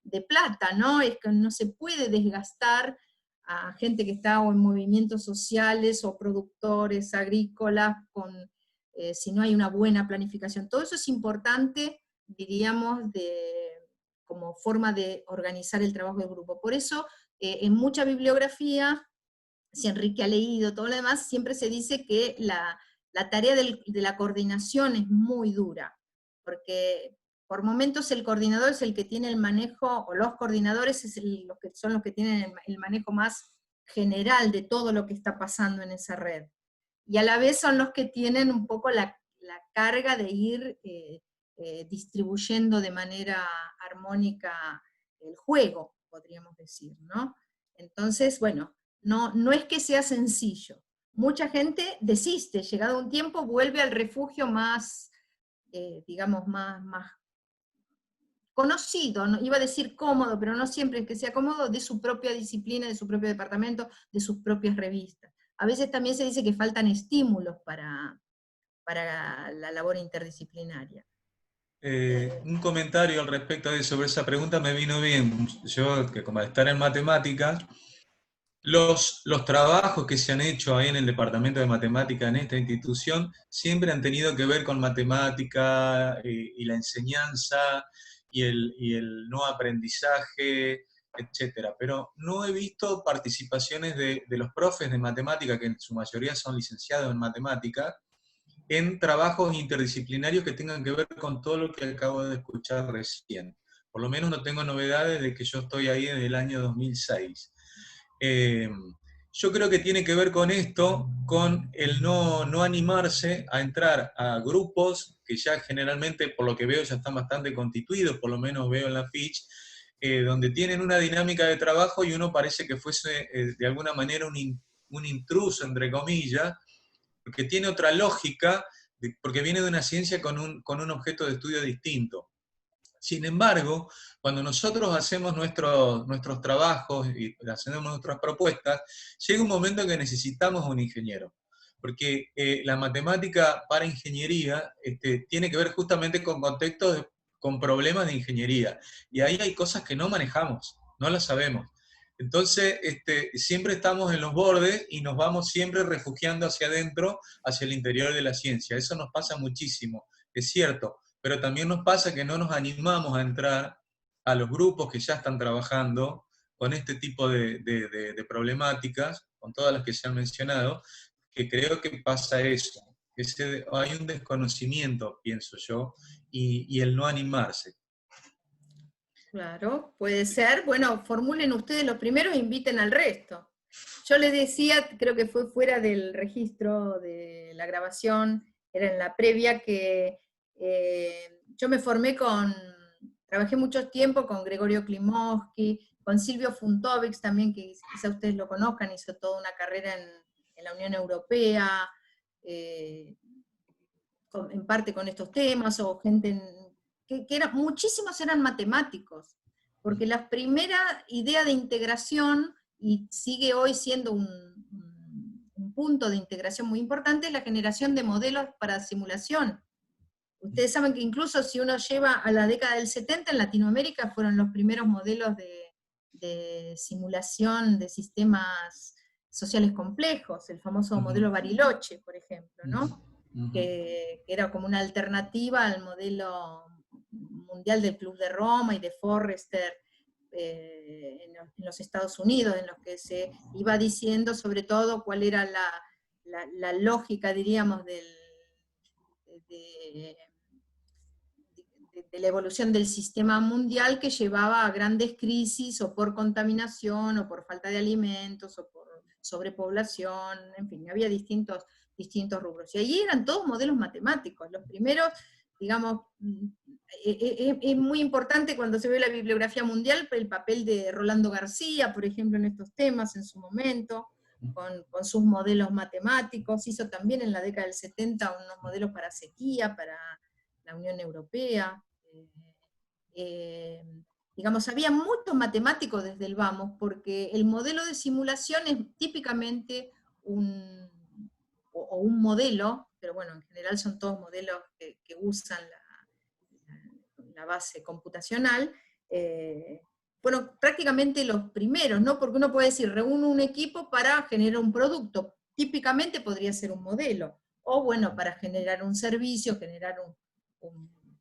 Speaker 2: de plata, ¿no? Es que no se puede desgastar a gente que está o en movimientos sociales o productores agrícolas si no hay una buena planificación. Todo eso es importante, diríamos, como forma de organizar el trabajo del grupo. Por eso, en mucha bibliografía, si Enrique ha leído todo lo demás, siempre se dice que la tarea de la coordinación es muy dura, porque por momentos el coordinador es el que tiene el manejo, o los coordinadores son los que tienen el manejo más general de todo lo que está pasando en esa red. Y a la vez son los que tienen un poco la carga de ir distribuyendo de manera armónica el juego, podríamos decir, ¿no? Entonces, bueno, no es que sea sencillo. Mucha gente desiste, llegado un tiempo vuelve al refugio más, digamos, más conocido, no, iba a decir cómodo, pero no siempre es que sea cómodo, de su propia disciplina, de su propio departamento, de sus propias revistas. A veces también se dice que faltan estímulos para la labor interdisciplinaria.
Speaker 4: Un comentario al respecto de sobre esa pregunta me vino bien. Yo, que como estar en matemáticas, los trabajos que se han hecho ahí en el departamento de matemática en esta institución siempre han tenido que ver con matemática y la enseñanza y el no aprendizaje, etcétera. Pero no he visto participaciones de los profes de matemática, que en su mayoría son licenciados en matemática, en trabajos interdisciplinarios que tengan que ver con todo lo que acabo de escuchar recién. Por lo menos no tengo novedades de que yo estoy ahí desde el año 2006. Yo creo que tiene que ver con esto, con el no animarse a entrar a grupos que ya generalmente, por lo que veo, ya están bastante constituidos, por lo menos veo en la ficha, donde tienen una dinámica de trabajo y uno parece que fuese de alguna manera un intruso, entre comillas, porque tiene otra lógica, porque viene de una ciencia con un objeto de estudio distinto. Sin embargo, cuando nosotros hacemos nuestros trabajos y hacemos nuestras propuestas, llega un momento en que necesitamos un ingeniero, porque la matemática para ingeniería tiene que ver justamente con contextos, con problemas de ingeniería, y ahí hay cosas que no manejamos, no las sabemos. Entonces, siempre estamos en los bordes y nos vamos siempre refugiando hacia adentro, hacia el interior de la ciencia. Eso nos pasa muchísimo, es cierto, pero también nos pasa que no nos animamos a entrar a los grupos que ya están trabajando con este tipo de problemáticas, con todas las que se han mencionado, que creo que pasa eso. Hay un desconocimiento, pienso yo, y el no animarse.
Speaker 2: Claro, puede ser. Bueno, formulen ustedes los primeros e inviten al resto. Yo les decía, creo que fue fuera del registro de la grabación, era en la previa, que yo me formé trabajé mucho tiempo con Gregorio Klimovsky, con Silvio Funtovics también, que quizá ustedes lo conozcan, hizo toda una carrera en la Unión Europea, en parte con estos temas, o gente muchísimos eran matemáticos, porque la primera idea de integración, y sigue hoy siendo un punto de integración muy importante, es la generación de modelos para simulación. Ustedes saben que incluso si uno lleva a la década del 70, en Latinoamérica fueron los primeros modelos de simulación de sistemas sociales complejos, el famoso modelo Bariloche, por ejemplo, ¿no? Que era como una alternativa al modelo mundial del Club de Roma y de Forrester en los Estados Unidos, en los que se iba diciendo sobre todo cuál era la lógica, diríamos, de la evolución del sistema mundial, que llevaba a grandes crisis, o por contaminación, o por falta de alimentos, o por sobrepoblación, en fin, había distintos rubros. Y allí eran todos modelos matemáticos. Los primeros, digamos, es muy importante cuando se ve la bibliografía mundial el papel de Rolando García, por ejemplo, en estos temas en su momento. con sus modelos matemáticos, hizo también en la década del 70 unos modelos para sequía, para la Unión Europea. Digamos, había muchos matemáticos desde el vamos, porque el modelo de simulación es típicamente un modelo, pero bueno, en general son todos modelos que usan la base computacional, fueron prácticamente los primeros, ¿no? Porque uno puede decir, reúno un equipo para generar un producto, típicamente podría ser un modelo, o bueno, para generar un servicio, generar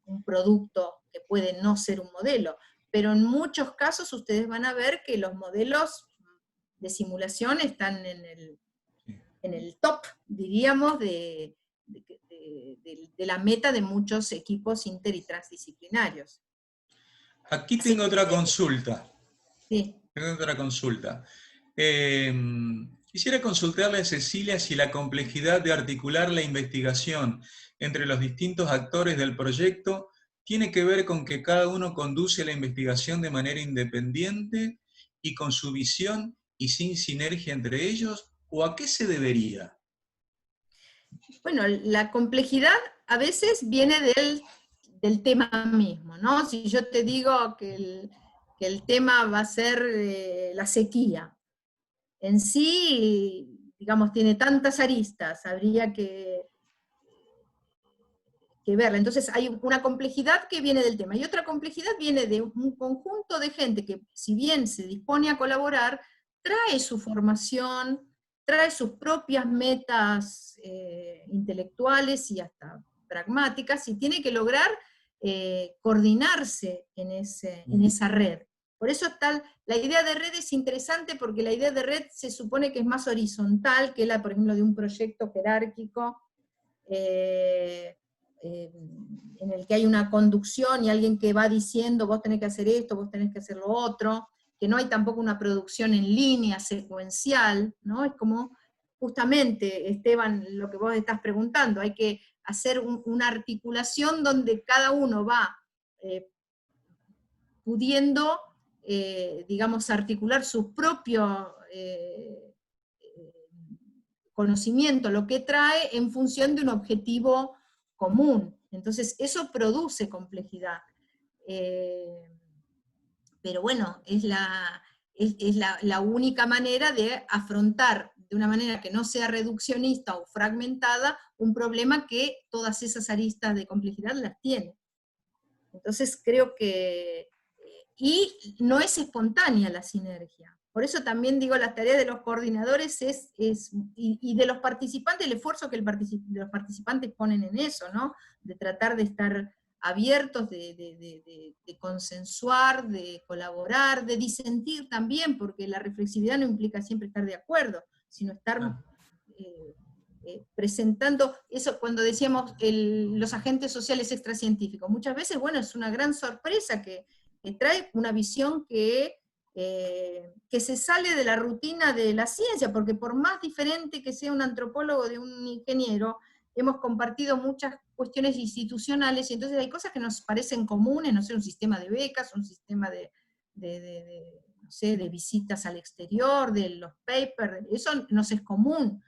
Speaker 2: un producto que puede no ser un modelo, pero en muchos casos ustedes van a ver que los modelos de simulación están en el top, diríamos, de la meta de muchos equipos inter y transdisciplinarios.
Speaker 4: Aquí tengo otra consulta.
Speaker 2: Sí.
Speaker 4: Tengo otra consulta. Quisiera consultarle a Cecilia si la complejidad de articular la investigación entre los distintos actores del proyecto tiene que ver con que cada uno conduce la investigación de manera independiente y con su visión y sin sinergia entre ellos, ¿o a qué se debería?
Speaker 2: Bueno, la complejidad a veces viene del tema mismo, ¿no? Si yo te digo que el tema va a ser la sequía, en sí, digamos, tiene tantas aristas, habría que verla. Entonces hay una complejidad que viene del tema, y otra complejidad viene de un conjunto de gente que, si bien se dispone a colaborar, trae su formación, trae sus propias metas intelectuales y hasta pragmáticas, y tiene que lograr coordinarse en esa red. Por eso la idea de red es interesante, porque la idea de red se supone que es más horizontal que la, por ejemplo, de un proyecto jerárquico, en el que hay una conducción y alguien que va diciendo, vos tenés que hacer esto, vos tenés que hacer lo otro, que no hay tampoco una producción en línea, secuencial, ¿no? Es como, justamente, Esteban, lo que vos estás preguntando, hay que hacer una articulación donde cada uno va pudiendo, digamos, articular su propio conocimiento, lo que trae en función de un objetivo común. Entonces, eso produce complejidad. Pero bueno, es la única manera de afrontar de una manera que no sea reduccionista o fragmentada un problema que todas esas aristas de complejidad las tiene. Entonces creo que, y no es espontánea la sinergia. Por eso también digo, la tarea de los coordinadores y de los participantes, el esfuerzo que los participantes ponen en eso, ¿no? De tratar de estar abiertos, de consensuar, de colaborar, de disentir también, porque la reflexividad no implica siempre estar de acuerdo, sino estar presentando, eso cuando decíamos los agentes sociales extracientíficos, muchas veces, bueno, es una gran sorpresa que trae una visión que se sale de la rutina de la ciencia, porque por más diferente que sea un antropólogo de un ingeniero, hemos compartido muchas cuestiones institucionales, y entonces hay cosas que nos parecen comunes, no sé, un sistema de becas, un sistema no sé, de visitas al exterior, de los papers, eso nos es común,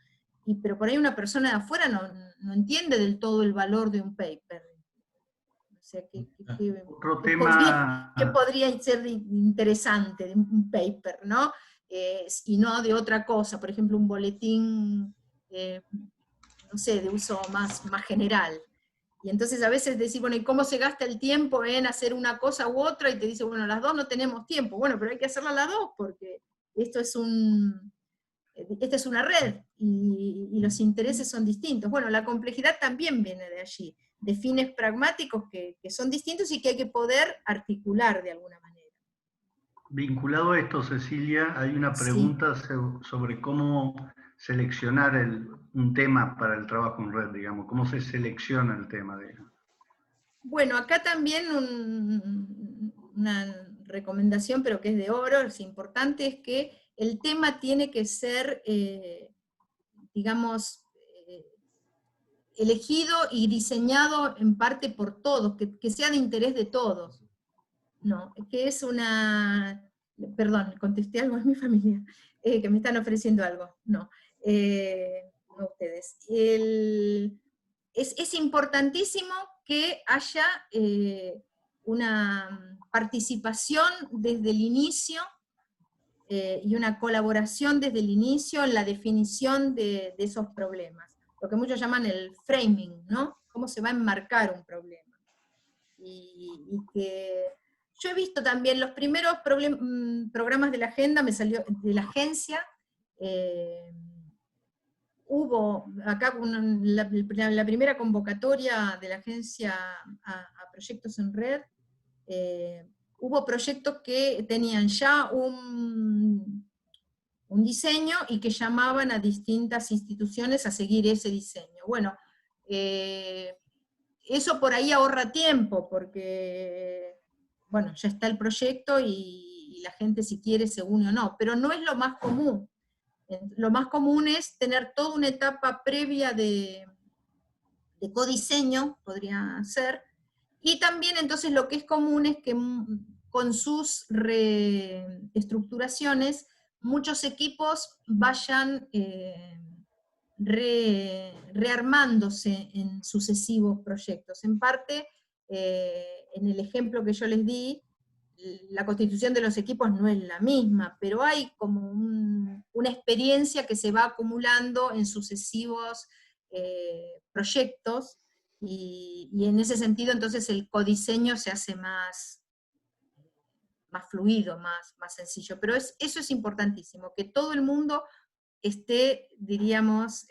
Speaker 2: pero por ahí una persona de afuera no entiende del todo el valor de un paper. O sea, ¿qué podría ser interesante de un paper, ¿no? Y no de otra cosa, por ejemplo, un boletín, no sé, de uso más general. Y entonces a veces decís, bueno, ¿y cómo se gasta el tiempo en hacer una cosa u otra? Y te dice, bueno, las dos no tenemos tiempo. Bueno, pero hay que hacerlas las dos, porque esta es una red, y los intereses son distintos. Bueno, la complejidad también viene de allí, de fines pragmáticos que son distintos y que hay que poder articular de alguna manera.
Speaker 3: Vinculado a esto, Cecilia, hay una pregunta sobre cómo seleccionar un tema para el trabajo en red, digamos, cómo se selecciona el tema. Digamos.
Speaker 2: Bueno, acá también una recomendación, pero que es de oro, es importante, es que el tema tiene que ser, digamos, elegido y diseñado en parte por todos, que sea de interés de todos. No, que es perdón, contesté algo a mi familia. que me están ofreciendo algo. No, no ustedes. Es importantísimo que haya una participación desde el inicio y una colaboración desde el inicio en la definición de esos problemas. Lo que muchos llaman el framing, ¿no? Cómo se va a enmarcar un problema. Y que yo he visto también los primeros programas de la agenda, me salió de la agencia, hubo acá la primera convocatoria de la agencia a proyectos en red, hubo proyectos que tenían ya un diseño y que llamaban a distintas instituciones a seguir ese diseño. Bueno, eso por ahí ahorra tiempo, porque, bueno, ya está el proyecto y la gente si quiere se une o no, pero no es lo más común. Lo más común es tener toda una etapa previa de codiseño, podría ser, y también entonces lo que es común es que con sus reestructuraciones muchos equipos vayan rearmándose en sucesivos proyectos. En parte, en el ejemplo que yo les di, la constitución de los equipos no es la misma, pero hay como una experiencia que se va acumulando en sucesivos proyectos, y en ese sentido entonces el codiseño se hace más fluido, más sencillo. Pero eso es importantísimo, que todo el mundo esté, diríamos,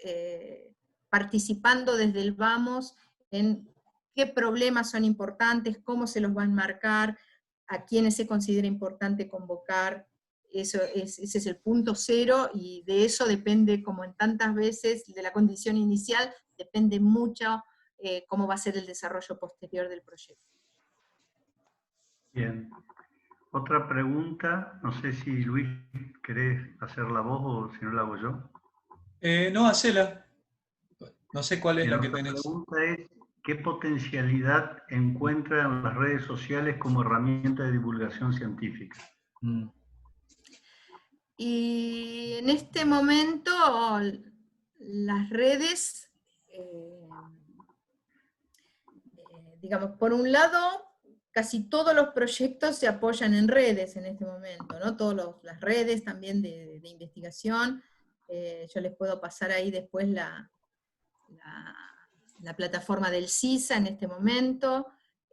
Speaker 2: participando desde el vamos en qué problemas son importantes, cómo se los va a enmarcar, a quiénes se considera importante convocar. Ese es el punto cero, y de eso depende, como en tantas veces, de la condición inicial, depende mucho cómo va a ser el desarrollo posterior del proyecto.
Speaker 3: Bien. Otra pregunta, no sé si Luis querés hacerla vos o si no la hago yo.
Speaker 4: No, hacela. No sé cuál es la que tenés.
Speaker 3: La pregunta es, ¿qué potencialidad encuentran las redes sociales como herramienta de divulgación científica?
Speaker 2: Y en este momento las redes, digamos, por un lado, casi todos los proyectos se apoyan en redes en este momento, ¿no? Todas las redes también de investigación. Yo les puedo pasar ahí después la plataforma del CISA en este momento,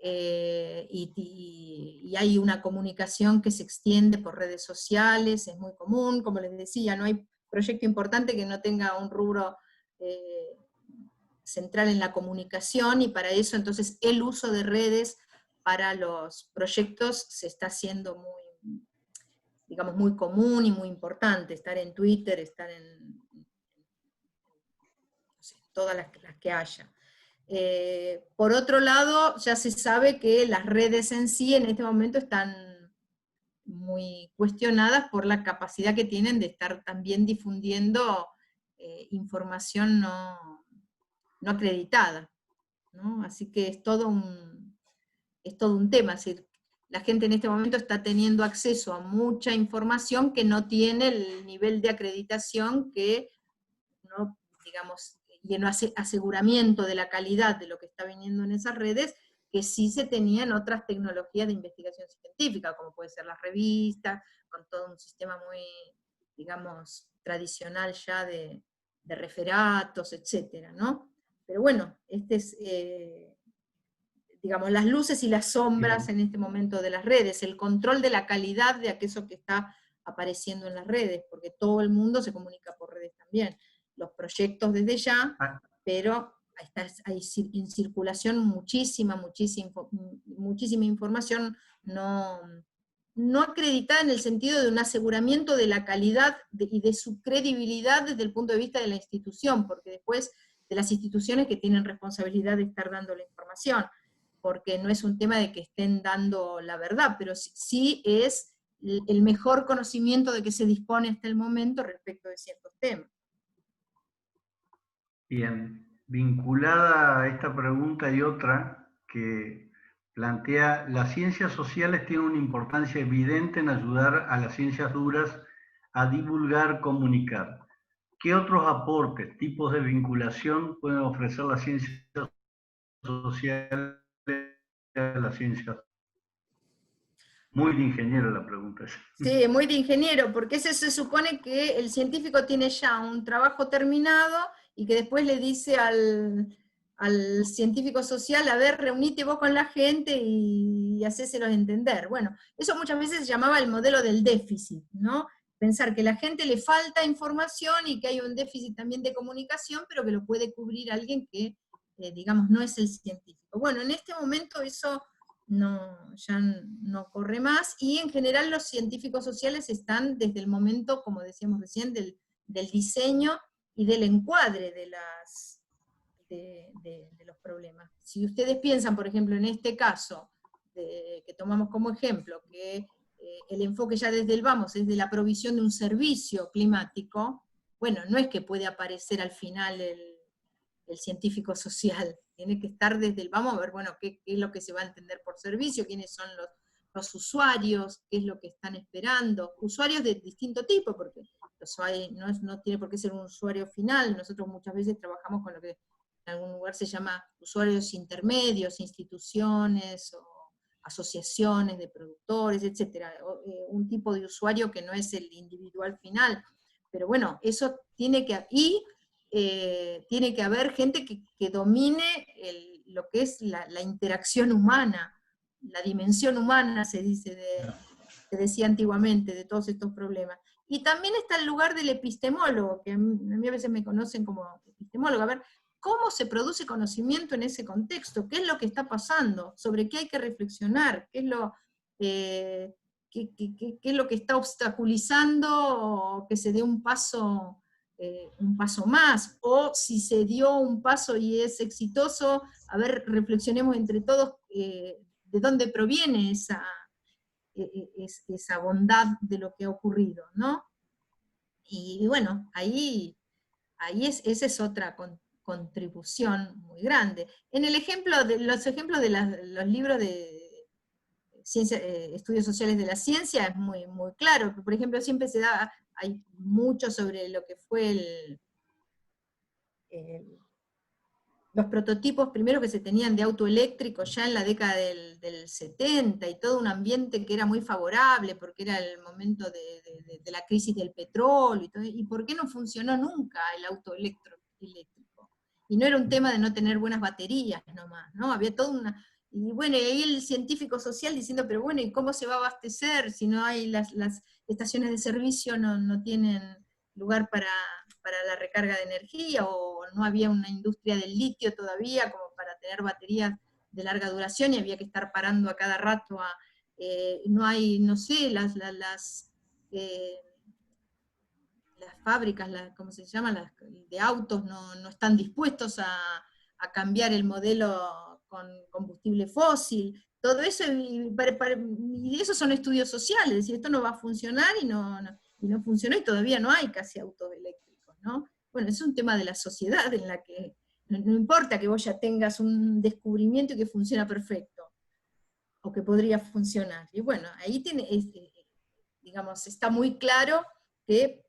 Speaker 2: y hay una comunicación que se extiende por redes sociales, es muy común, como les decía, no hay proyecto importante que no tenga un rubro central en la comunicación, y para eso entonces el uso de redes para los proyectos se está haciendo muy, digamos, muy común y muy importante, estar en Twitter, estar en todas las que haya. Por otro lado, ya se sabe que las redes en sí en este momento están muy cuestionadas por la capacidad que tienen de estar también difundiendo información no acreditada, ¿no? Así que es todo un tema, es decir, la gente en este momento está teniendo acceso a mucha información que no tiene el nivel de acreditación que, ¿no?, digamos, y en aseguramiento de la calidad de lo que está viniendo en esas redes, que sí se tenían otras tecnologías de investigación científica, como puede ser las revistas, con todo un sistema muy, digamos, tradicional ya de referatos, etcétera, ¿no? Pero bueno, digamos, las luces y las sombras en este momento de las redes, el control de la calidad de aquello que está apareciendo en las redes, porque todo el mundo se comunica por redes también. Los proyectos desde ya, pero hay en circulación muchísima información no acreditada, en el sentido de un aseguramiento de la calidad y de su credibilidad desde el punto de vista de la institución, porque después de las instituciones que tienen responsabilidad de estar dando la información, porque no es un tema de que estén dando la verdad, pero sí es el mejor conocimiento de que se dispone hasta el momento respecto de ciertos temas.
Speaker 3: Bien, vinculada a esta pregunta y otra que plantea, las ciencias sociales tienen una importancia evidente en ayudar a las ciencias duras a divulgar, comunicar. ¿Qué otros aportes, tipos de vinculación pueden ofrecer las ciencias sociales a la ciencia? Muy de ingeniero la pregunta es.
Speaker 2: Sí, muy de ingeniero, porque ese se supone que el científico tiene ya un trabajo terminado y que después le dice al científico social, a ver, reunite vos con la gente y hacéselos entender. Bueno, eso muchas veces se llamaba el modelo del déficit, ¿no? Pensar que a la gente le falta información y que hay un déficit también de comunicación, pero que lo puede cubrir alguien que, digamos, no es el científico. Bueno, en este momento eso ya no corre más, y en general los científicos sociales están desde el momento, como decíamos recién, del diseño y del encuadre de los problemas. Si ustedes piensan, por ejemplo, en este caso, que tomamos como ejemplo, que el enfoque ya desde el vamos es de la provisión de un servicio climático, bueno, no es que puede aparecer al final el científico social, tiene que estar desde el vamos a ver, bueno, qué es lo que se va a entender por servicio, quiénes son los usuarios, qué es lo que están esperando, usuarios de distinto tipo, porque no tiene por qué ser un usuario final, nosotros muchas veces trabajamos con lo que en algún lugar se llama usuarios intermedios, instituciones o asociaciones de productores, etcétera, un tipo de usuario que no es el individual final, pero bueno, eso tiene que, tiene que haber gente que domine lo que es la interacción humana, la dimensión humana, se decía antiguamente, de todos estos problemas. Y también está el lugar del epistemólogo, que a mí a veces me conocen como epistemólogo. A ver, ¿cómo se produce conocimiento en ese contexto? ¿Qué es lo que está pasando? ¿Sobre qué hay que reflexionar? ¿Qué es lo que está obstaculizando que se dé un paso más? O si se dio un paso y es exitoso, a ver, reflexionemos entre todos de dónde proviene esa bondad de lo que ha ocurrido, ¿no? Y bueno, esa es otra contribución muy grande. En los ejemplos de los libros de estudios sociales de la ciencia es muy, muy claro. Por ejemplo, siempre hay mucho sobre lo que fue los prototipos primero que se tenían de auto eléctrico ya en la década del 70, y todo un ambiente que era muy favorable, porque era el momento de la crisis del petróleo, y por qué no funcionó nunca el auto eléctrico. Y no era un tema de no tener buenas baterías nomás, ¿no? Había toda una... Y bueno, y ahí el científico social diciendo, pero bueno, ¿y cómo se va a abastecer si no hay las estaciones de servicio, no tienen lugar para la recarga de energía, o no había una industria del litio todavía como para tener baterías de larga duración, y había que estar parando a cada rato no hay, no sé, las fábricas, ¿cómo se llama?, de autos no están dispuestos a cambiar el modelo con combustible fósil, todo eso, y esos son estudios sociales, y esto no va a funcionar, y no funcionó, y todavía no hay casi autos eléctricos, ¿no? Bueno, es un tema de la sociedad en la que no importa que vos ya tengas un descubrimiento que funciona perfecto, o que podría funcionar. Y bueno, ahí digamos, está muy claro que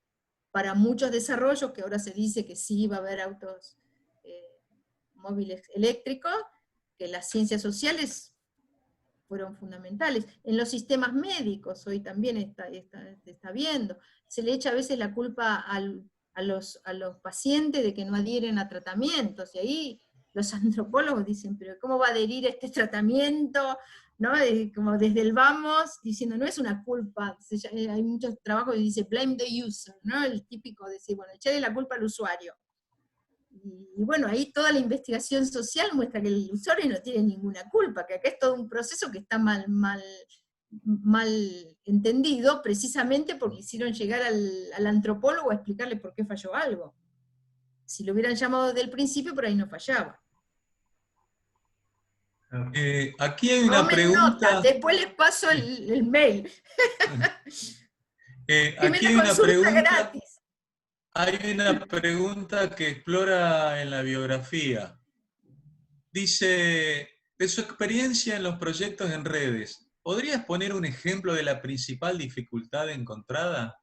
Speaker 2: para muchos desarrollos, que ahora se dice que sí va a haber autos móviles eléctricos, que las ciencias sociales fueron fundamentales. En los sistemas médicos hoy también está viendo. Se le echa a veces la culpa a los pacientes de que no adhieren a tratamientos, y ahí los antropólogos dicen, pero ¿cómo va a adherir a este tratamiento? ¿No? Como desde el vamos, diciendo, no es una culpa, hay muchos trabajos que dice blame the user, ¿no? El típico de decir, bueno, echarle la culpa al usuario. Y bueno, ahí toda la investigación social muestra que el usuario no tiene ninguna culpa, que acá es todo un proceso que está mal entendido, precisamente porque hicieron llegar al antropólogo a explicarle por qué falló algo. Si lo hubieran llamado desde el principio, por ahí no fallaba.
Speaker 4: Aquí hay una pregunta.
Speaker 2: Nota. Después les paso el mail.
Speaker 4: Aquí hay una pregunta gratis. Hay una pregunta que explora en la biografía. Dice, de su experiencia en los proyectos en redes, ¿podrías poner un ejemplo de la principal dificultad encontrada?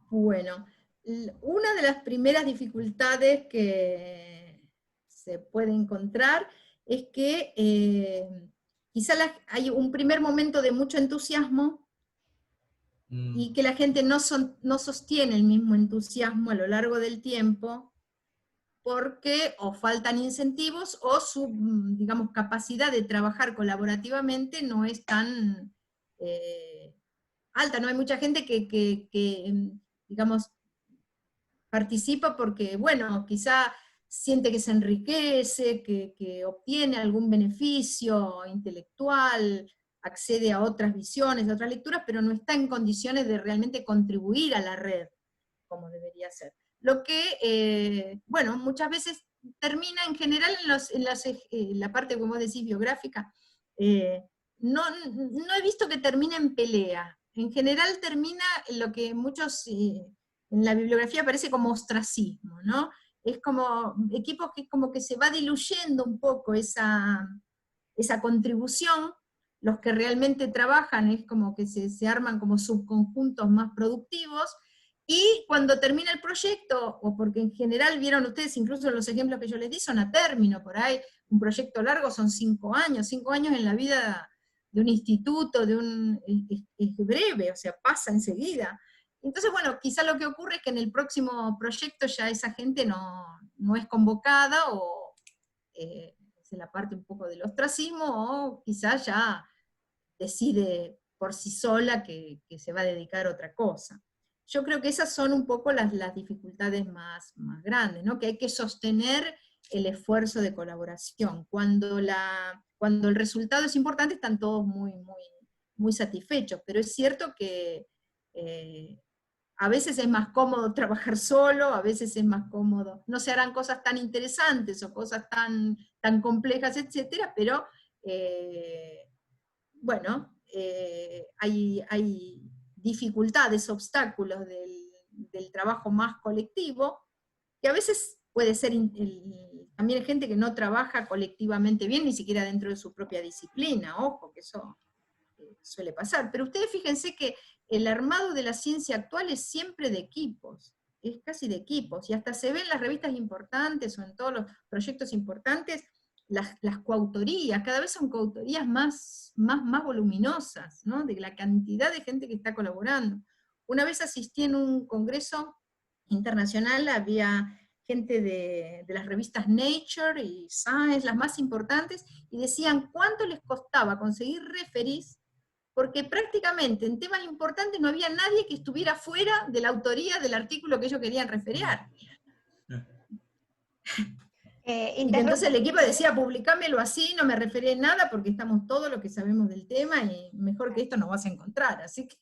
Speaker 2: Bueno, una de las primeras dificultades que se puede encontrar es que quizá hay un primer momento de mucho entusiasmo y que la gente no sostiene el mismo entusiasmo a lo largo del tiempo, porque o faltan incentivos o su, digamos, capacidad de trabajar colaborativamente no es tan alta. No hay mucha gente que digamos, participa porque, bueno, quizá siente que se enriquece, que obtiene algún beneficio intelectual, accede a otras visiones, a otras lecturas, pero no está en condiciones de realmente contribuir a la red, como debería ser. Lo que, bueno, muchas veces termina en general en la parte, como decís, biográfica, no he visto que termine en pelea. En general termina en lo que muchos en la bibliografía aparece como ostracismo, ¿no? Es como equipos que es como que se va diluyendo un poco esa contribución. Los que realmente trabajan es como que se arman como subconjuntos más productivos, y cuando termina el proyecto, o porque en general vieron ustedes, incluso los ejemplos que yo les di son a término, por ahí un proyecto largo son 5 años en la vida de un instituto, es breve, o sea, pasa enseguida. Entonces, bueno, quizá lo que ocurre es que en el próximo proyecto ya esa gente no es convocada, o se la parte un poco del ostracismo, o quizás ya decide por sí sola que se va a dedicar a otra cosa. Yo creo que esas son un poco las dificultades más grandes, ¿no? Que hay que sostener el esfuerzo de colaboración. Cuando el resultado es importante, están todos muy satisfechos, pero es cierto que a veces es más cómodo trabajar solo, a veces es más cómodo, no se harán cosas tan interesantes o cosas tan complejas, etcétera, pero bueno, hay dificultades, obstáculos del trabajo más colectivo, que a veces puede ser, también hay gente que no trabaja colectivamente bien, ni siquiera dentro de su propia disciplina, ojo, que eso suele pasar. Pero ustedes fíjense que el armado de la ciencia actual es siempre de equipos, es casi de equipos, y hasta se ve en las revistas importantes o en todos los proyectos importantes, las coautorías, cada vez son coautorías más voluminosas, ¿no? De la cantidad de gente que está colaborando. Una vez asistí en un congreso internacional, había gente de las revistas Nature y Science, las más importantes, y decían cuánto les costaba conseguir referís, porque prácticamente en temas importantes no había nadie que estuviera fuera de la autoría del artículo que ellos querían referear. Y entonces el equipo decía, publicámelo así, no me referí en nada, porque estamos todos los que sabemos del tema, y mejor que esto no vas a encontrar, así que...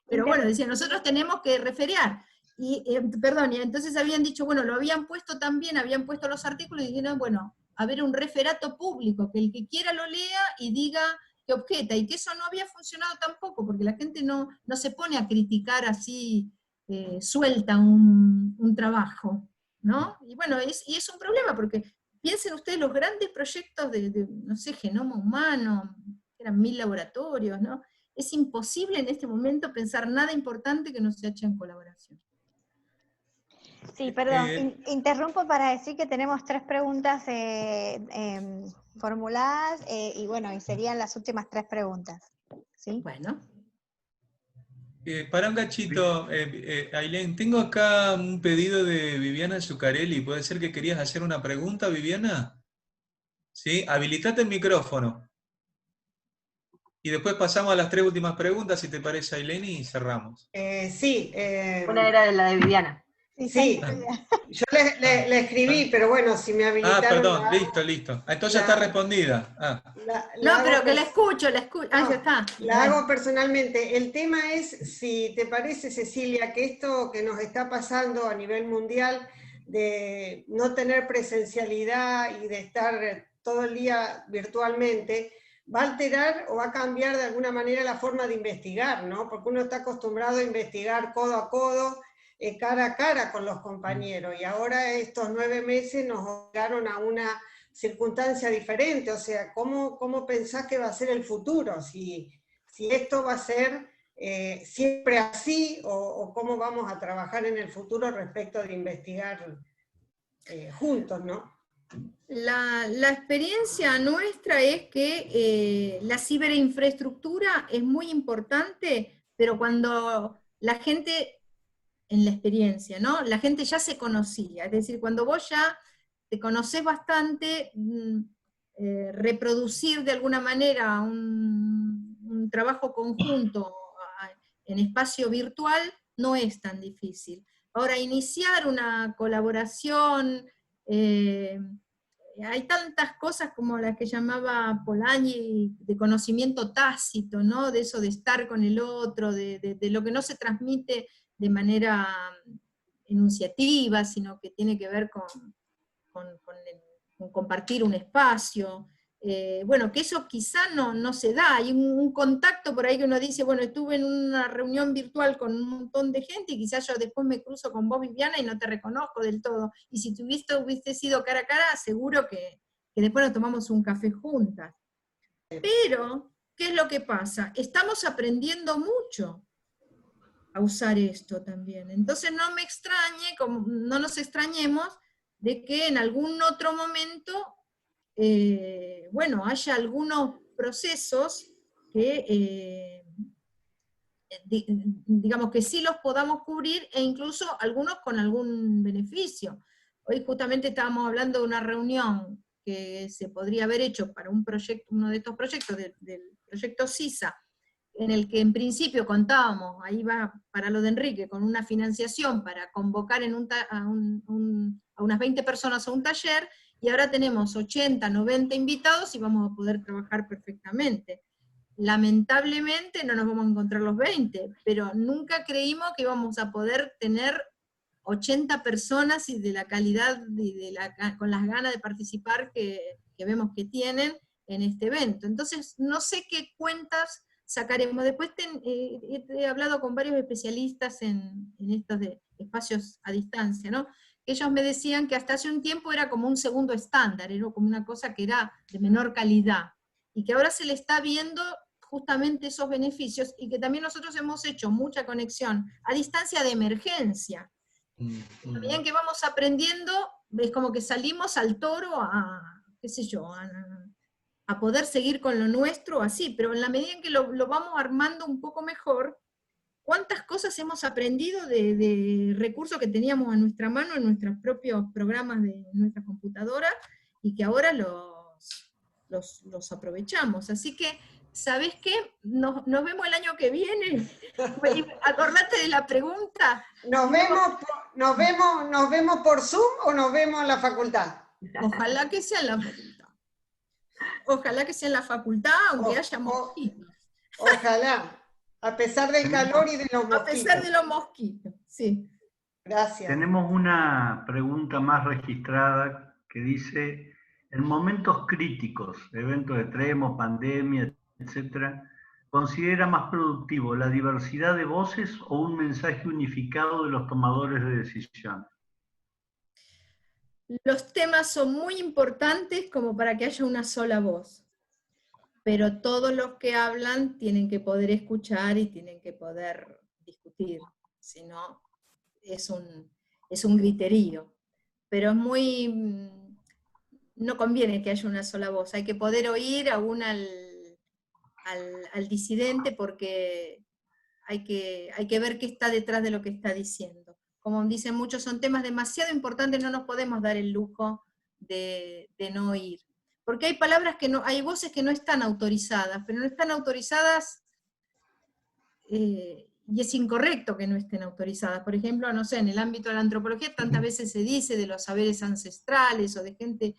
Speaker 2: Pero bueno, decía, nosotros tenemos que referear. Y entonces habían dicho, bueno, lo habían puesto también, habían puesto los artículos, y dijeron, bueno, a ver, un referato público, que el que quiera lo lea y diga que objeta, y que eso no había funcionado tampoco, porque la gente no se pone a criticar así, suelta un trabajo, ¿no? Y bueno, y es un problema, porque piensen ustedes los grandes proyectos de no sé, genoma humano, eran 1000 laboratorios, ¿no? Es imposible en este momento pensar nada importante que no se hecho en colaboración.
Speaker 1: Sí, perdón, interrumpo para decir que tenemos 3 preguntas formuladas, y bueno, y serían las últimas 3 preguntas. ¿Sí?
Speaker 2: Bueno.
Speaker 4: Para un cachito, Ailén, tengo acá un pedido de Viviana Zuccarelli. ¿Puede ser que querías hacer una pregunta, Viviana? Sí, habilitate el micrófono. Y después pasamos a las 3 últimas preguntas, si te parece, Ailén, y cerramos.
Speaker 5: Sí.
Speaker 6: Una era de la de Viviana.
Speaker 5: Sí, yo le escribí, pero bueno, si me habilitaron...
Speaker 4: perdón, listo. Entonces ya está respondida.
Speaker 2: Pero que la escucho. Ya está.
Speaker 5: La hago personalmente. El tema es, si te parece, Cecilia, que esto que nos está pasando a nivel mundial, de no tener presencialidad y de estar todo el día virtualmente, va a alterar o va a cambiar de alguna manera la forma de investigar, ¿no? Porque uno está acostumbrado a investigar codo a codo, cara a cara con los compañeros, y ahora estos 9 meses nos obligaron a una circunstancia diferente. O sea, ¿cómo pensás que va a ser el futuro? Si esto va a ser siempre así, o cómo vamos a trabajar en el futuro respecto de investigar juntos, ¿no?
Speaker 2: La experiencia nuestra es que la ciberinfraestructura es muy importante, pero cuando la gente, en la experiencia, ¿no? La gente ya se conocía, es decir, cuando vos ya te conocés bastante, reproducir de alguna manera un trabajo conjunto en espacio virtual no es tan difícil. Ahora, iniciar una colaboración, hay tantas cosas como las que llamaba Polanyi, de conocimiento tácito, ¿no? De eso de estar con el otro, de lo que no se transmite de manera enunciativa, sino que tiene que ver con compartir un espacio. Bueno, que eso quizá no se da, hay un contacto por ahí que uno dice, bueno, estuve en una reunión virtual con un montón de gente y quizás yo después me cruzo con vos, Viviana, y no te reconozco del todo, y si hubiese sido cara a cara, seguro que después nos tomamos un café juntas. Pero, ¿qué es lo que pasa? Estamos aprendiendo mucho a usar esto también, entonces no me extrañe, no nos extrañemos de que en algún otro momento bueno, haya algunos procesos que, digamos que sí los podamos cubrir, e incluso algunos con algún beneficio. Hoy justamente estábamos hablando de una reunión que se podría haber hecho para un proyecto, uno de estos proyectos, del proyecto CISA, en el que en principio contábamos, ahí va para lo de Enrique, con una financiación para convocar a unas 20 personas a un taller, y ahora tenemos 80, 90 invitados y vamos a poder trabajar perfectamente. Lamentablemente no nos vamos a encontrar los 20, pero nunca creímos que íbamos a poder tener 80 personas y de la calidad, y con las ganas de participar que vemos que tienen en este evento. Entonces, no sé qué cuentas sacaremos. Después he hablado con varios especialistas en estos de espacios a distancia, ¿no? Ellos me decían que hasta hace un tiempo era como un segundo estándar, era como una cosa que era de menor calidad, y que ahora se le está viendo justamente esos beneficios, y que también nosotros hemos hecho mucha conexión a distancia de emergencia. También que vamos aprendiendo, es como que salimos al toro qué sé yo, a poder seguir con lo nuestro así, pero en la medida en que lo vamos armando un poco mejor, cuántas cosas hemos aprendido de recursos que teníamos a nuestra mano en nuestros propios programas de nuestra computadora, y que ahora los aprovechamos. Así que, ¿sabés qué? Nos vemos el año que viene. Acordate de la pregunta.
Speaker 5: ¿Nos vemos por Zoom o nos vemos en la facultad?
Speaker 2: Ojalá que sea en la facultad. Ojalá que sea en la facultad, aunque haya mosquitos.
Speaker 5: Ojalá. A pesar del calor y de los mosquitos.
Speaker 2: A pesar de los mosquitos, sí.
Speaker 5: Gracias.
Speaker 3: Tenemos una pregunta más registrada que dice, en momentos críticos, eventos extremos, pandemia, etc., ¿considera más productivo la diversidad de voces o un mensaje unificado de los tomadores de decisiones?
Speaker 2: Los temas son muy importantes como para que haya una sola voz, pero todos los que hablan tienen que poder escuchar y tienen que poder discutir, si no es un griterío. Pero es muy, no conviene que haya una sola voz, hay que poder oír aún al disidente, porque hay que ver qué está detrás de lo que está diciendo. Como dicen muchos, son temas demasiado importantes, no nos podemos dar el lujo de no oír. Porque hay palabras hay voces que no están autorizadas, pero no están autorizadas, y es incorrecto que no estén autorizadas. Por ejemplo, no sé, en el ámbito de la antropología tantas veces se dice de los saberes ancestrales, o de gente,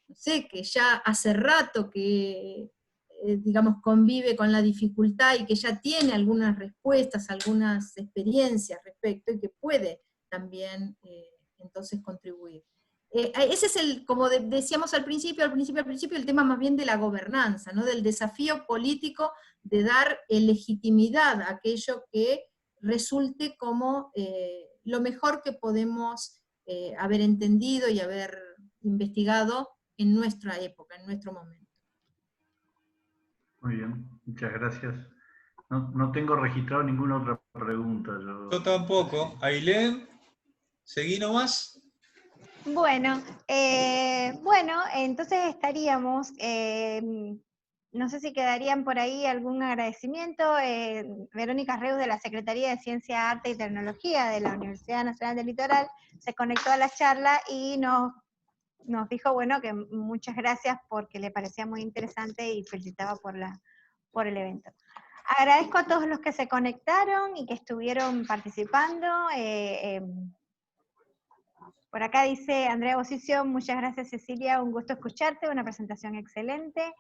Speaker 2: no sé, que ya hace rato que, digamos, convive con la dificultad y que ya tiene algunas respuestas, algunas experiencias respecto, y que puede también entonces contribuir. Ese es como decíamos al principio, el tema más bien de la gobernanza, ¿no? Del desafío político de dar legitimidad a aquello que resulte como lo mejor que podemos haber entendido y haber investigado en nuestra época, en nuestro momento.
Speaker 3: Muy bien, muchas gracias. No tengo registrado ninguna otra pregunta.
Speaker 4: Yo tampoco. Ailén, seguí nomás.
Speaker 1: Bueno, entonces estaríamos, no sé si quedarían por ahí algún agradecimiento. Verónica Reus de la Secretaría de Ciencia, Arte y Tecnología de la Universidad Nacional del Litoral se conectó a la charla y nos dijo, bueno, que muchas gracias porque le parecía muy interesante y felicitaba por el evento. Agradezco a todos los que se conectaron y que estuvieron participando. Por acá dice Andrea Bosicio, muchas gracias Cecilia, un gusto escucharte, una presentación excelente.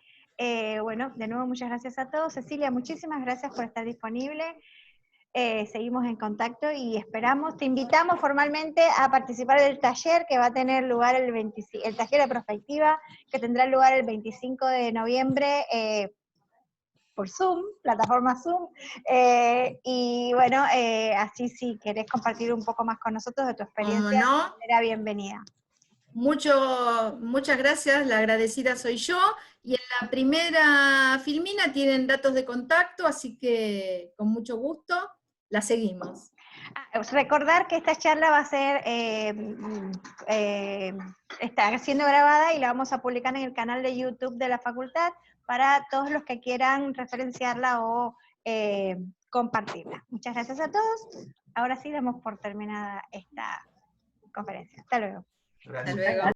Speaker 1: Bueno, de nuevo muchas gracias a todos. Cecilia, muchísimas gracias por estar disponible. Seguimos en contacto y esperamos, te invitamos formalmente a participar del taller que va a tener lugar el taller de prospectiva, que tendrá lugar el 25 de noviembre por Zoom, plataforma Zoom, y bueno, así si querés compartir un poco más con nosotros de tu experiencia,
Speaker 2: ¿Cómo no?
Speaker 1: será bienvenida.
Speaker 2: Muchas gracias, la agradecida soy yo, y en la primera filmina tienen datos de contacto, así que con mucho gusto la seguimos.
Speaker 1: Recordar que esta charla va a ser, está siendo grabada y la vamos a publicar en el canal de YouTube de la facultad para todos los que quieran referenciarla o compartirla. Muchas gracias a todos. Ahora sí damos por terminada esta conferencia. Hasta luego.
Speaker 2: Hasta luego.